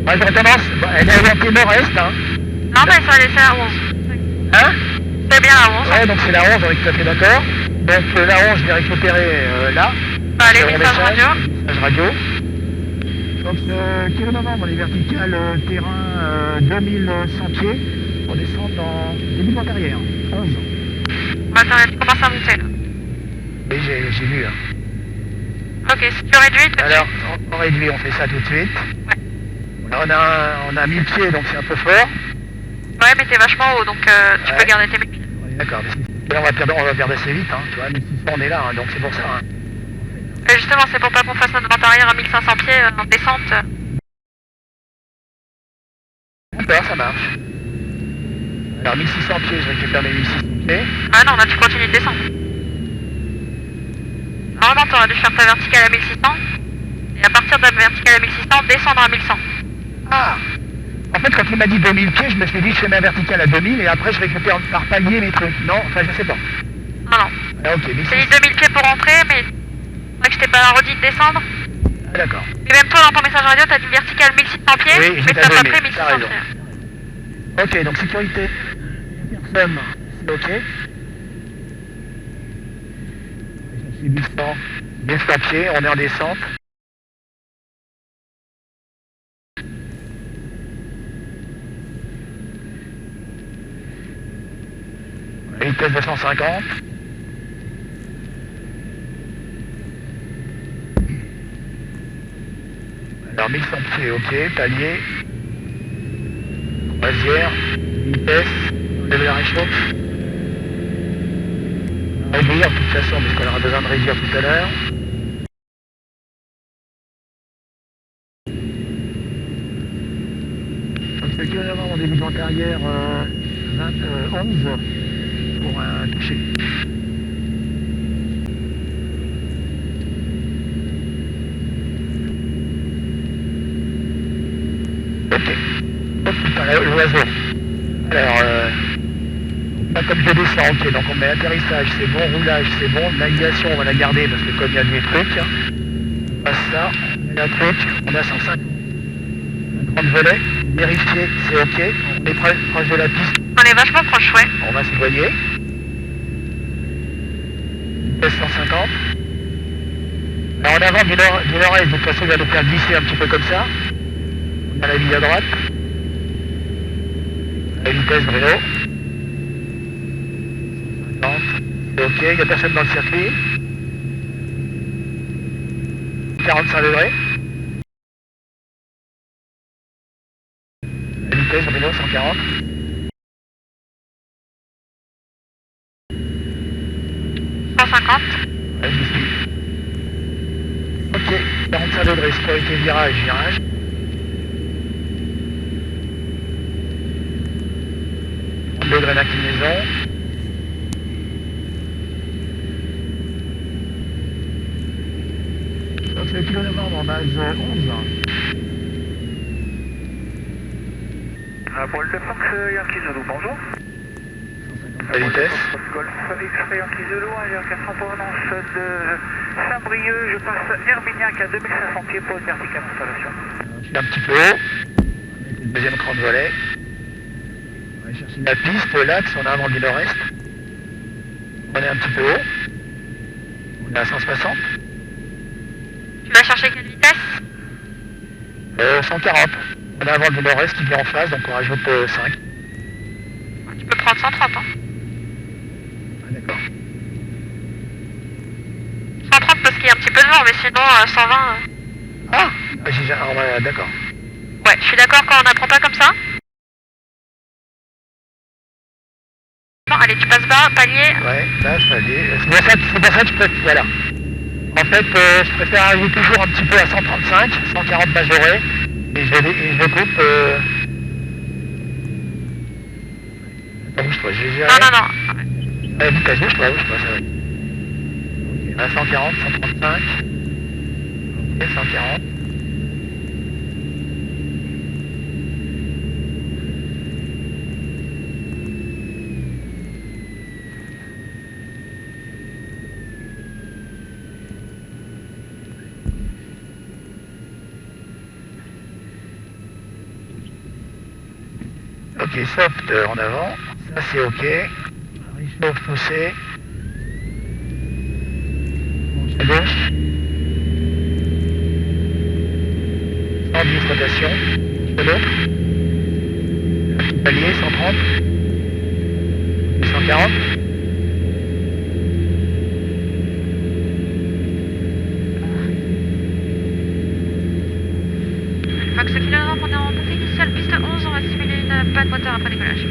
Speaker 1: Moi, j'aurais tendance, elle est orientée nord-est, hein.
Speaker 2: Non, mais ça allait faire à 11.
Speaker 1: Hein?
Speaker 2: C'est bien à 11.
Speaker 1: Ouais, donc c'est la 11, on est tout à fait d'accord. Donc la 11, je vais récupérer là.
Speaker 2: Bah, allez,
Speaker 1: Sur mon
Speaker 2: message radio.
Speaker 1: Message radio. Donc kilomètre, on est vertical terrain 2100 pieds. On descend dans début de vent arrière, 11.
Speaker 2: Attends, tu commences à monter là.
Speaker 1: Oui, j'ai vu. Hein.
Speaker 2: Ok, si tu réduis, tu
Speaker 1: Alors, on réduit, on fait ça tout de suite.
Speaker 2: Ouais.
Speaker 1: On a 1000 pieds, donc c'est un peu fort.
Speaker 2: Ouais, mais t'es vachement haut, donc tu
Speaker 1: Ouais.
Speaker 2: peux garder tes pieds.
Speaker 1: On est d'accord, mais là, on va perdre assez vite, hein. Tu vois, 1600, on est là, hein, donc c'est pour ça. Hein.
Speaker 2: Et justement, c'est pour pas qu'on fasse notre vent arrière à 1500 pieds en descente.
Speaker 1: D'accord, ça marche. Alors 1600 pieds, je récupère mes 1600 pieds.
Speaker 2: Ah non, là tu continues de descendre. Normalement, t'aurais dû faire ta verticale à 1600. Et à partir de la verticale à 1600, descendre à 1100.
Speaker 1: Ah! En fait, quand il m'a dit 2000 pieds, je me suis dit je fais ma verticale à 2000 et après je récupère par palier mes trucs. Non, enfin je sais pas.
Speaker 2: Non, non.
Speaker 1: Ah, ok,
Speaker 2: J'ai
Speaker 1: 1600.
Speaker 2: dit 2000 pieds pour rentrer, mais c'est vrai que je t'ai pas redit de descendre.
Speaker 1: Ah, d'accord.
Speaker 2: Et même toi, dans ton message radio, t'as dit verticale 1600 pieds,
Speaker 1: Oui,
Speaker 2: mais
Speaker 1: j'étais
Speaker 2: t'as
Speaker 1: à
Speaker 2: pas
Speaker 1: 2000,
Speaker 2: pris
Speaker 1: t'as
Speaker 2: 1600
Speaker 1: raison.
Speaker 2: pieds.
Speaker 1: Ok, donc sécurité. Personne, c'est ok. C'est 1100 pieds, on est en descente. Vitesse 250. Alors 1100 pieds, ok, palier. Croisière, vitesse, enlève la réchauffe. Réduire de toute façon, parce qu'on aura besoin de réduire tout à l'heure. Donc c'est que d'abord mon début de vente arrière 11 pour un toucher. Ok. Oh putain, l'oiseau. Alors, pas comme je descends, ok, donc on met atterrissage, c'est bon, roulage, c'est bon, navigation, on va la garder parce que comme il y a des trucs, on passe ça, on met un truc, on a 105. Un grand volet, vérifier, c'est ok, on est proche de la piste,
Speaker 2: On est vachement proche, ouais.
Speaker 1: on va s'éloigner. Vitesse 150. Alors en avant du nord-est, de toute façon, il va nous faire glisser un petit peu comme ça. On a la ligne à droite. La vitesse Bruno. 150. C'est ok, il n'y a personne dans le circuit. 45 degrés. La vitesse Bruno, 140.
Speaker 2: 150.
Speaker 1: Ouais, je suis. Ok, 45 degrés, sécurité, virage, virage. Degrés d'inclinaison. Donc c'est le kilo novembre en base 11.
Speaker 3: Pour le Fox Yankee Zulu, bonjour.
Speaker 1: La vitesse.
Speaker 3: Golf X-Ray Yankee Zulu, 1,4 en provenance de Saint-Brieuc, je passe Herbignac à 2500 pieds pour une verticale installation.
Speaker 1: Je suis un petit peu haut. On met une deuxième cran de volet. On va chercher la piste, l'axe, on a avant du nord-est. On est un petit peu haut. On est à 160.
Speaker 2: Tu vas chercher quelle vitesse?
Speaker 1: 140. On a un vent du nord-est qui vient en face, donc on rajoute 5.
Speaker 2: Tu peux prendre 130, hein.
Speaker 1: Ah, d'accord.
Speaker 2: 130 parce qu'il y a un petit peu de vent, mais sinon 120...
Speaker 1: Ah, ouais, d'accord.
Speaker 2: Ouais, je suis d'accord quand on n'apprend pas comme ça. Bon, allez, tu passes bas, palier.
Speaker 1: Ouais, là, je peux aller. C'est pour ça que je préfère... Voilà. En fait, je préfère arriver toujours un petit peu à 135, 140 majoré, et je coupe... Bouge-toi, je vais gérer.
Speaker 2: Non.
Speaker 1: Vitesse, bouge-toi, ça va. Ok, à 140, 135. Ok, 140. Ok, soft en avant, ça c'est ok. Réchauffe poussé. Monte à gauche. 110 rotation. De l'autre. Un petit palier, 130. 140.
Speaker 2: Fox Kilo Novembre, on est en montée initiale, piste 11, on va simuler une panne moteur après décollage.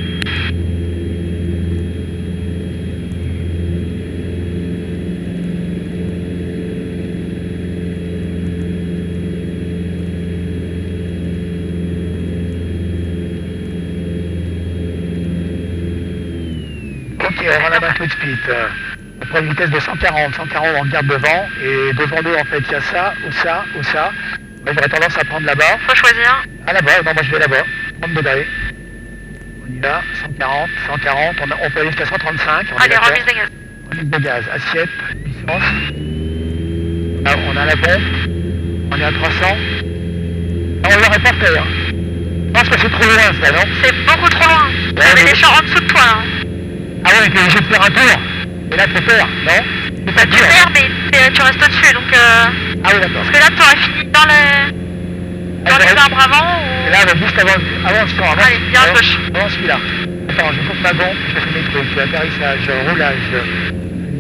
Speaker 1: Ok, on va un peu de speed. On prend une vitesse de 140, 140 on regarde devant, et devant nous en fait il y a ça, ou ça, ou ça. Moi j'aurais tendance à prendre là-bas.
Speaker 2: Faut choisir.
Speaker 1: Ah là-bas, non moi je vais là-bas. 30 degrés. On y va, 140, 140, on peut aller jusqu'à 135.
Speaker 2: Allez, remise de gaz.
Speaker 1: Remise de gaz, assiette, puissance. Là, on a la pompe, on est à 300. Ah, on l'aurait pas fait, hein. Je pense que c'est trop loin ça, non?
Speaker 2: C'est beaucoup trop loin. T'avais les champs en dessous de toi, hein.
Speaker 1: Ah ouais, t'es obligé de faire un tour. Et là, faut faire, non? C'est pas
Speaker 2: Tu
Speaker 1: dur.
Speaker 2: perds, mais tu restes au-dessus, donc...
Speaker 1: Ah oui, d'accord.
Speaker 2: Parce que là, t'aurais fini dans les arbres avant, ou...
Speaker 1: Et là, juste avant ce temps,
Speaker 2: Allez, viens à gauche.
Speaker 1: Avant celui-là. Attends, je coupe ma bombe, je fais mes trucs. Atterrissage, roulage,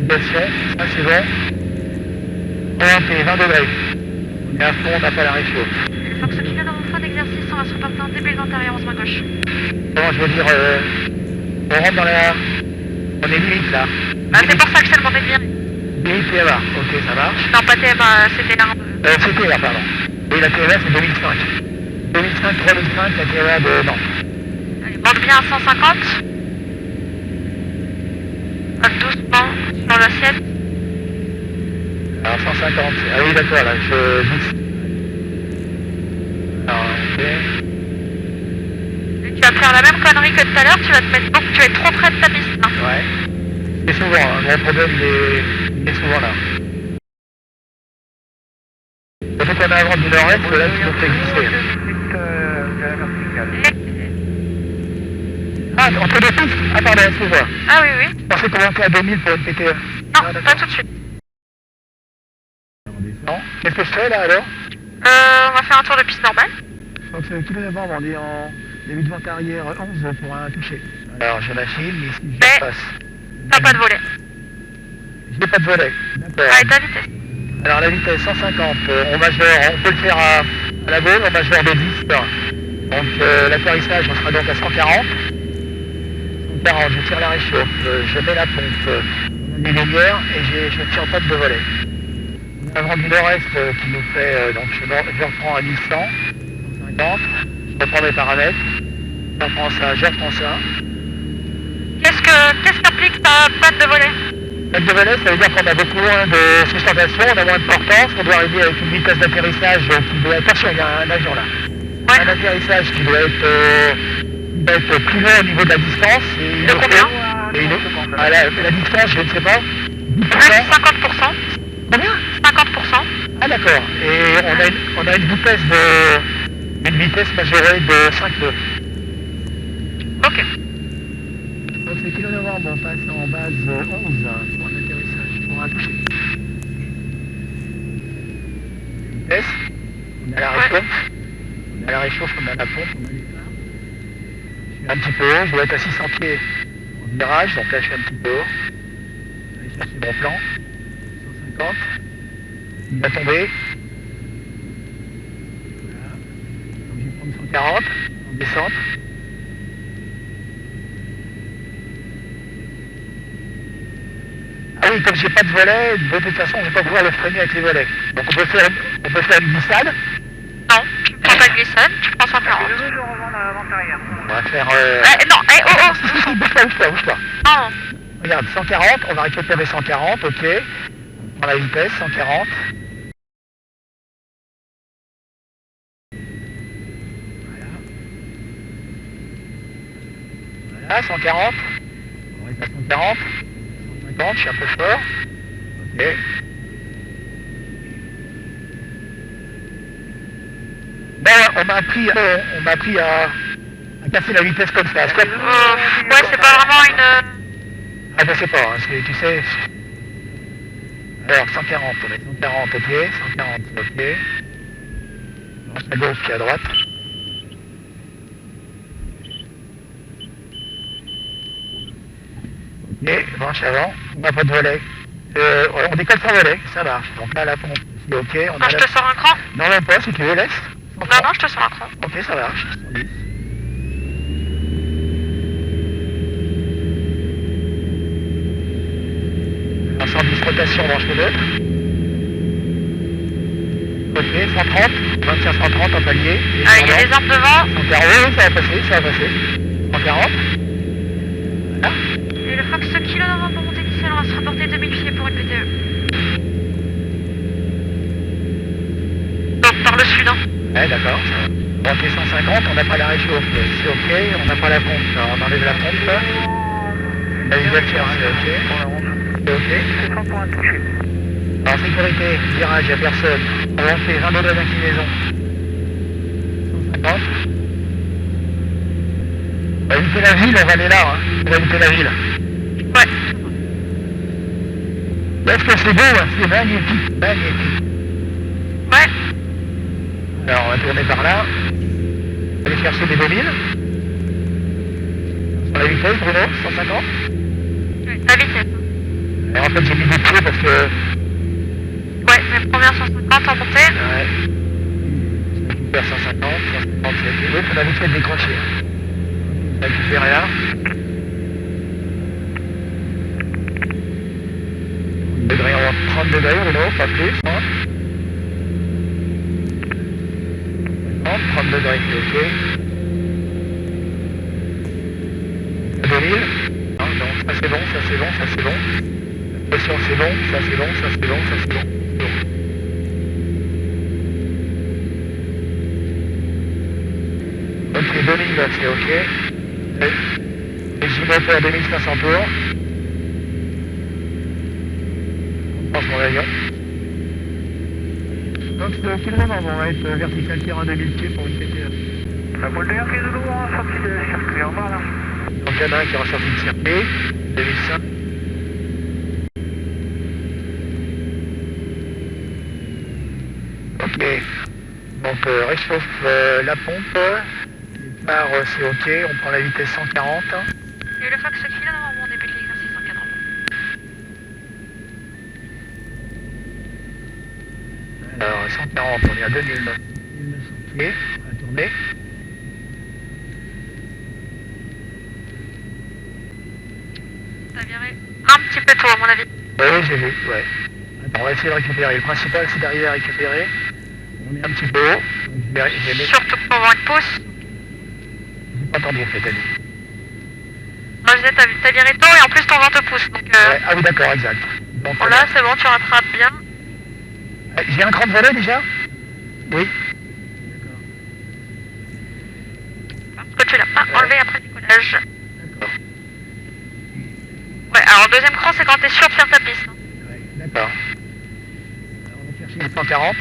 Speaker 1: navigation, ça c'est bon. Orienté, 20 degrés. On est à fond, on n'a pas la réchauffe.
Speaker 2: Fox Kilo dans mon fin d'exercice, on va se repartir en début d'intérieur, 11 main gauche.
Speaker 1: Comment je veux dire, on rentre dans la... On est limite là.
Speaker 2: Bah, c'est pour ça que je t'ai demandé de venir.
Speaker 1: Limite TMA, ok, ça marche.
Speaker 2: Non, pas TMA, c'était l'arbre.
Speaker 1: C'était là, pardon. Oui, la TMA c'est 2005. 2005, 3005, la TMA de... Non.
Speaker 2: Allez, monte bien à 150. Doucement sur l'assiette.
Speaker 1: Alors 150, ah oui d'accord, là, je... Alors, ok.
Speaker 2: Tu vas faire la même connerie que tout à l'heure, tu vas te mettre beaucoup, tu vas être trop près de ta piste. Hein.
Speaker 1: Ouais. C'est souvent, hein, mon problème il est souvent là. Le fait qu'on a un vent du nord-est, là tu me fais glisser. Ah, entre deux pistes? Ah pardon, excuse-moi.
Speaker 2: Ah oui, oui.
Speaker 1: Je pensais qu'on montait à 2000 pour une PTE.
Speaker 2: Non, pas tout de suite.
Speaker 1: On descend. Qu'est-ce que je fais là alors?
Speaker 2: On va faire un tour de piste normale.
Speaker 1: Donc c'est kilo novembre, on est en début de vente arrière 11 pour un toucher. Alors je machine, mais si je passe.
Speaker 2: T'as pas de volet.
Speaker 1: J'ai pas de volet. D'accord.
Speaker 2: Allez, ta vitesse.
Speaker 1: Alors la vitesse 150, on peut le faire à la boule, on majeur de 10. Donc l'atterrissage, on sera donc à 140. 140, je tire la réchauffe, je mets la pompe, les lumières et je ne tire pas de volet. On a un vent du nord-est qui nous fait, donc je reprends à 1100, 150, je reprends mes paramètres, je reprends ça.
Speaker 2: Qu'est-ce qu'implique ta panne de volet?
Speaker 1: Panne de volet, ça veut dire qu'on a beaucoup moins de sustentation, on a moins de portance, on doit arriver avec une vitesse d'atterrissage qui doit... Attention, il y a un avion là.
Speaker 2: Ouais.
Speaker 1: Un atterrissage qui doit être plus long au niveau de la distance. Et
Speaker 2: De combien?
Speaker 1: La distance, je ne sais pas. 10%.
Speaker 2: 50%.
Speaker 1: Combien?
Speaker 2: 50%.
Speaker 1: Ah d'accord. Et on a une vitesse majorée de 5 nœuds.
Speaker 2: Ok.
Speaker 1: Donc c'est kilo novembre, on passe en base 11 pour un atterrissage, pour un toucher. Vitesse. On a la réchauffe. On a la réchauffe, on a la pompe, on a les phares. Je suis un petit peu haut, je dois être à 600 pieds en virage, donc là je suis un petit peu haut. Je vais aller chercher mon plan. 150. Il va tomber. Voilà. Donc je vais prendre 140 en descente. Ah oui, comme j'ai pas de volet, de toute façon, je vais pas pouvoir le freiner avec les volets. Donc on peut faire une glissade.
Speaker 2: Non, tu prends pas de glissade, tu prends 140.
Speaker 4: Je revends l'avant-arrière.
Speaker 1: On va faire...
Speaker 2: Non, oh.
Speaker 1: Si, bouge-toi.
Speaker 2: Non.
Speaker 1: Regarde, 140, on va récupérer 140, ok. On prend la vitesse, 140. Voilà, 140. On reste à 140. 150, je suis un peu fort. Ok. Bon, on m'a appris à casser la vitesse comme ça. Stop.
Speaker 2: Ouais, c'est pas vraiment une...
Speaker 1: Ah, je sais pas, hein, tu sais. Alors, 140, on est 140, ok. 140, ok. On lance à gauche puis à droite. Ok, branche avant. On n'a pas de volet. On décolle sans volet, ça marche. Donc là, la pompe, c'est ok. On
Speaker 2: Non,
Speaker 1: a
Speaker 2: je te sors un cran.
Speaker 1: Non, même pas, si tu veux, laisse.
Speaker 2: Non, je te sors un cran.
Speaker 1: Ok, ça marche. 110. Alors, 110 rotation, branche les deux. Ok, 130. On tient 130 en palier.
Speaker 2: Ah, il y a des arbres devant.
Speaker 1: 140, oui, ça va passer. 140. Voilà.
Speaker 2: Et le Fox Kilo va monter initial, on va se rapporter 2000 pieds pour une PTE. Donc, par le sud, hein.
Speaker 1: Ouais, d'accord. On fait 150, on n'a pas la réchauffe, c'est ok, on n'a pas la pompe, alors on enlève la pompe. La visuelle faire, c'est ok. C'est ok.
Speaker 4: C'est 100 pour un toucher.
Speaker 1: En sécurité, virage, il n'y a personne. On va faire 20 degrés d'inclinaison. 150. On va éviter la ville, on va aller là, hein. On va éviter la ville.
Speaker 2: Ouais.
Speaker 1: Est-ce que c'est beau, hein? C'est magnifique.
Speaker 2: Ouais.
Speaker 1: Alors on va tourner par là. On va aller chercher des 2000. Sur la vitesse, Bruno, 150.
Speaker 2: La vitesse.
Speaker 1: Et en fait j'ai mis des pieds parce que...
Speaker 2: Ouais, mais première 150 en montée.
Speaker 1: Ouais. Je récupère 150, 150 c'est ok. Oui, on a vite fait de décrocher. On récupère rien. Degrés, on va 30 degrés, Bruno, pas plus. Hein. 30 degrés, c'est ok. 2000. Non, ça c'est bon. La pression c'est bon, ça c'est bon. Ok, 2000 c'est ok. Et j'y monte à 2500 tours. On pense mon avion. Donc c'est ok vraiment, on va être vertical tir à 2000 pieds pour une PTE.
Speaker 3: La boule d'air qui est de nouveau en sortie de circuit en bas là.
Speaker 1: Donc il y en a un qui est ressorti de circuit, 2005. Ok, donc réchauffe la pompe, les phares c'est ok, on prend la vitesse 140.
Speaker 2: Et le Fox Kilo va monter début de l'exercice 180.
Speaker 1: Alors 140, on est à 2900 pieds, on va tourner.
Speaker 2: T'as viré un petit peu tôt à mon avis.
Speaker 1: Oui, j'ai vu, ouais. Attends, on va essayer de récupérer. Le principal c'est d'arriver à récupérer. On est un petit peu haut. Donc, je vais
Speaker 2: Surtout pour avoir une pousse.
Speaker 1: J'ai pas entendu en fait, elle dit.
Speaker 2: Moi je disais, t'as viré tôt et en plus ton vent te pousse. Donc
Speaker 1: Ouais, ah oui d'accord, exact. Donc,
Speaker 2: bon, là c'est bon, tu rattrapes bien.
Speaker 1: j'ai un cran de volet déjà? Oui.
Speaker 2: Parce que tu l'as pas
Speaker 1: Ouais.
Speaker 2: enlevé après le décollage.
Speaker 1: D'accord.
Speaker 2: Ouais, alors le deuxième cran c'est quand t'es sûr de faire ta piste. Hein.
Speaker 1: Ouais, d'accord. Alors, on va chercher les 140.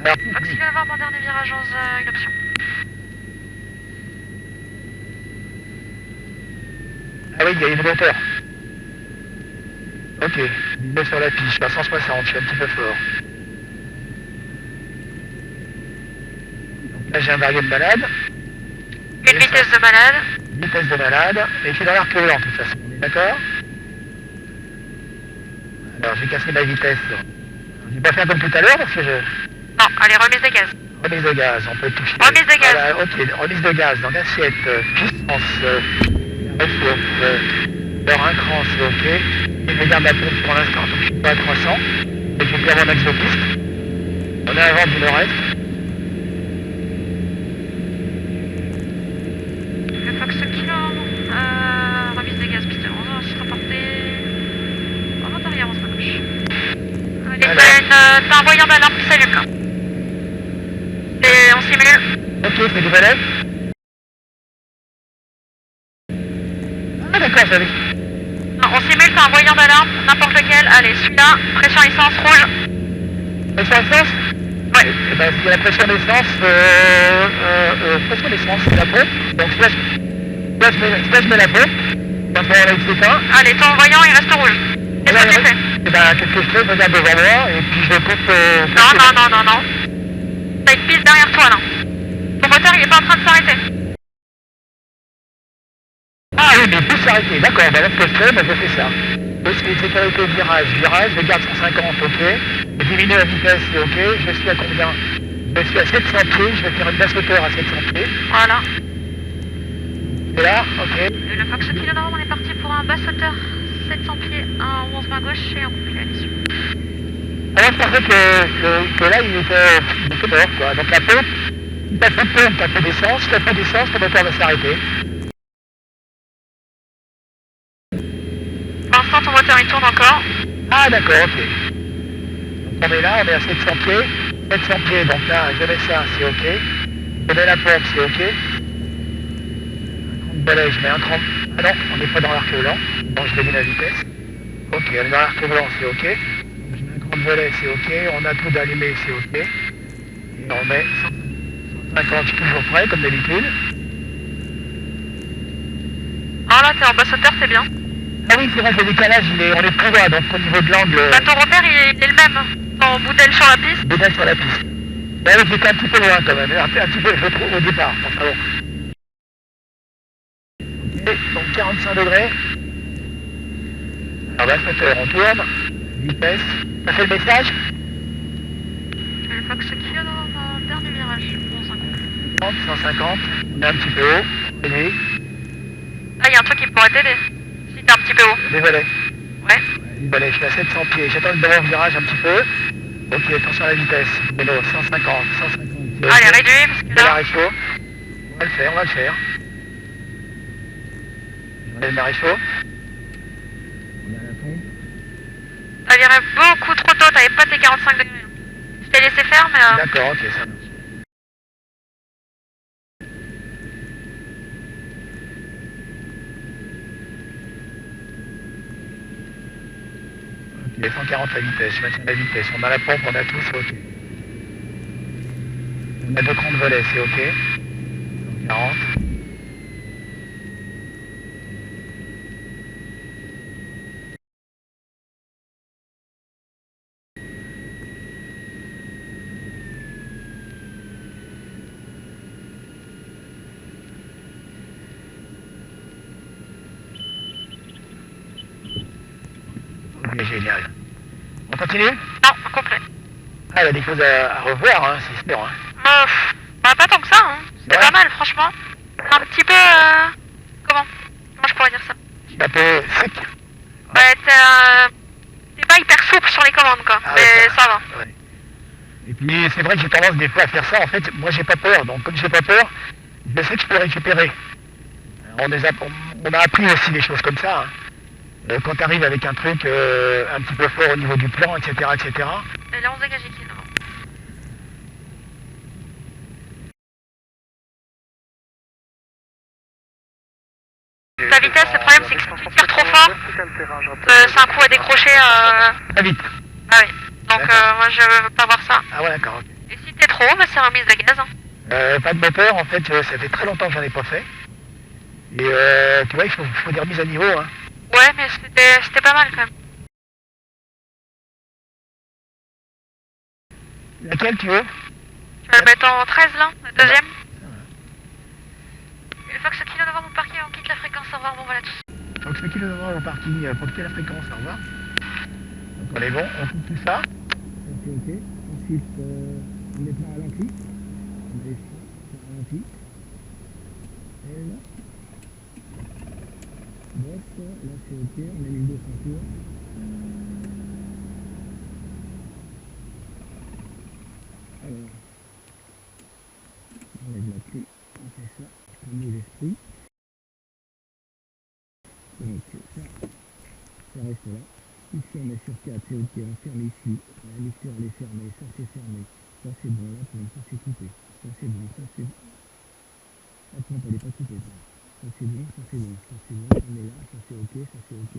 Speaker 1: Alors,
Speaker 2: Accélère avant dernier virage en une option.
Speaker 1: ah oui, il y a une hauteur. Ok, je mets sur la piste, je suis à 160, je suis un petit peu fort. Là j'ai un varié de malade.
Speaker 2: Une vitesse de malade.
Speaker 1: Vitesse de malade. Et je suis dans l'arc volant de toute façon. On est d'accord? Alors j'ai cassé ma vitesse. Je vais pas faire comme tout à l'heure parce que je...
Speaker 2: Non, allez, remise de gaz.
Speaker 1: Remise de gaz, on peut toucher.
Speaker 2: Remise de gaz.
Speaker 1: Voilà, ok, remise de gaz, donc assiette, puissance, ressources, leur un cran, c'est ok. Et je garde la pompe pour l'instant, donc je suis pas à 300. Et je vais faire mon axe de piste. On est avant du nord-est.
Speaker 2: Le Fox Kilo, remise de gaz, piste 11, site reporté. En route arrière, on se gauche. Allez, t'as un voyant d'alarme qui s'allume là. Et on simule.
Speaker 1: Ok, c'est du relais. Ah d'accord, j'avais...
Speaker 2: Non, on simule, t'as un voyant d'alarme, n'importe lequel. Allez, celui-là, pression essence rouge.
Speaker 1: Pression d'essence?
Speaker 2: Ouais.
Speaker 1: Eh ben, c'est la pression d'essence, pression d'essence, c'est la pompe. Donc là, je mets la pompe. Quand on va s'éteint.
Speaker 2: Allez, ton voyant, il reste rouge. Qu'est-ce que tu fais?
Speaker 1: Eh ben, qu'est-ce que je fais? Je regarde devant moi et puis je coupe...
Speaker 2: Non. T'as une piste derrière toi là. Ton moteur il est pas en train de s'arrêter.
Speaker 1: Ah oui, mais il peut s'arrêter, d'accord, ben là ce que je fais, ben je fais ça. Possibilité de sécurité, virage, je garde 150, ok. Je diminue la vitesse, c'est ok. Je suis à combien? Je suis à 700 pieds, je vais faire une basse hauteur à 700 pieds.
Speaker 2: Voilà.
Speaker 1: Et là, ok.
Speaker 2: Et le Fox Kilo Nord, on est parti pour un basse hauteur 700 pieds, un 11 main gauche et un couplet à l'issue.
Speaker 1: Alors je pensais que là il était mort quoi. Donc la pompe, si t'as fait de pompe, t'as fait d'essence, si t'as fait d'essence, ton moteur va s'arrêter.
Speaker 2: Pour l'instant ton moteur il tourne encore.
Speaker 1: Ah d'accord, ok. Donc on est là, on est à 700 pieds. 700 pieds, donc là je mets ça, c'est ok. Je mets la pompe, c'est ok. Un 30 balais, je mets un 30. Ah non, on n'est pas dans l'arc volant. Bon, je réduis la vitesse. Ok, on est dans l'arc volant, c'est ok. Je mets un grand volet, c'est ok. On a tout d'allumé, c'est ok. Et on met 150, je suis toujours prêt, comme d'habitude.
Speaker 2: Ah là t'es en basse hauteur, c'est bien.
Speaker 1: Ah oui, c'est vrai que le décalage, on est plus loin, donc au niveau de l'angle...
Speaker 2: Bah ton repère il est le même. Ton bouteille sur la piste.
Speaker 1: Bouteille sur la piste. Là, oui, j'étais un petit peu loin quand même, un petit peu, je trouve, au départ. Enfin bon. Ok, donc 45 degrés. Alors là, on tourne. Vitesse. Ça fait le message.
Speaker 2: Le Fox Kilo Nord dans le dernier virage.
Speaker 1: 30, 150. On est un petit peu haut. Oui.
Speaker 2: Ah il y a un truc qui pourrait t'aider. Si t'es un petit peu haut.
Speaker 1: Les volets.
Speaker 2: Ouais.
Speaker 1: Les volets, je suis à 700 pieds. J'attends le dernier virage un petit peu. Ok, attention à la vitesse. Vélo, 150, 150.
Speaker 2: Allez réduis parce que
Speaker 1: Le
Speaker 2: là.
Speaker 1: réchaud. On va le faire, on va le faire. Le réchaud. On est à la pompe.
Speaker 2: Ça virait beaucoup trop tôt, t'avais pas tes 45 degrés. Je t'ai laissé faire mais...
Speaker 1: D'accord, ok, ça marche. Ok, 140 la vitesse, je maintiens la vitesse. On a la pompe, on a tout, c'est ok. On a deux crans de volet, c'est ok. 140. Ok, génial. On continue?
Speaker 2: Non, complet.
Speaker 1: Ah, il y a des choses à revoir, hein, c'est sûr. Hein.
Speaker 2: Bah pas tant que ça, hein. C'est
Speaker 1: Ouais.
Speaker 2: pas mal franchement. Un petit peu... Comment je pourrais dire ça?
Speaker 1: C'est un peu sec.
Speaker 2: Ouais, t'es pas hyper souple sur les commandes quoi,
Speaker 1: Ah
Speaker 2: mais
Speaker 1: ouais,
Speaker 2: ça va.
Speaker 1: Ouais. Et puis c'est vrai que j'ai tendance des fois à faire ça. En fait, moi j'ai pas peur. Donc comme j'ai pas peur, je sais que je peux récupérer. On a appris aussi des choses comme ça. Hein. Quand tu arrives avec un truc un petit peu fort au niveau du plan, etc., etc.
Speaker 2: Et là on se dégage ici. Ta vitesse, le problème c'est que si tu tires trop fort, c'est un coup à décrocher.
Speaker 1: Très vite.
Speaker 2: Ah oui. Donc moi je veux pas voir ça.
Speaker 1: Ah ouais, d'accord. Ok.
Speaker 2: Et si t'es trop haut, bah c'est remise de gaz. Hein.
Speaker 1: Pas de moteur, en fait, ça fait très longtemps que j'en ai pas fait. Et tu vois, il faut des remises à niveau. Hein.
Speaker 2: Ouais, mais c'était pas mal quand même.
Speaker 1: Laquelle tu veux?
Speaker 2: Tu Le béton 13 là, le deuxième.
Speaker 1: Ça va.
Speaker 2: Le Fox Kilo Novembre au parking, on quitte la fréquence, au revoir, bon voilà tous.
Speaker 1: Donc ce kilo au parking pour quitter la fréquence, au revoir. Donc on est bon, on coupe tout ça. Ça c'est ok. Ensuite on met pas ralenti. On met ça ralenti. Et là. Boss, là c'est ok, on a mis le dos ceinture. Alors, on enlève la clé, on fait ça, on met l'esprit. Donc ça reste là. Ici on est sur 4, c'est ok, on ferme ici. La lecture elle est fermée, ça c'est fermé. Ça c'est bon, la pompe, ça c'est coupé. Ça c'est bon, ça c'est bon. La pompe elle est pas coupée. Ça c'est bon, ça c'est bon, ça c'est bon, on est là, ça c'est ok, ça c'est ok.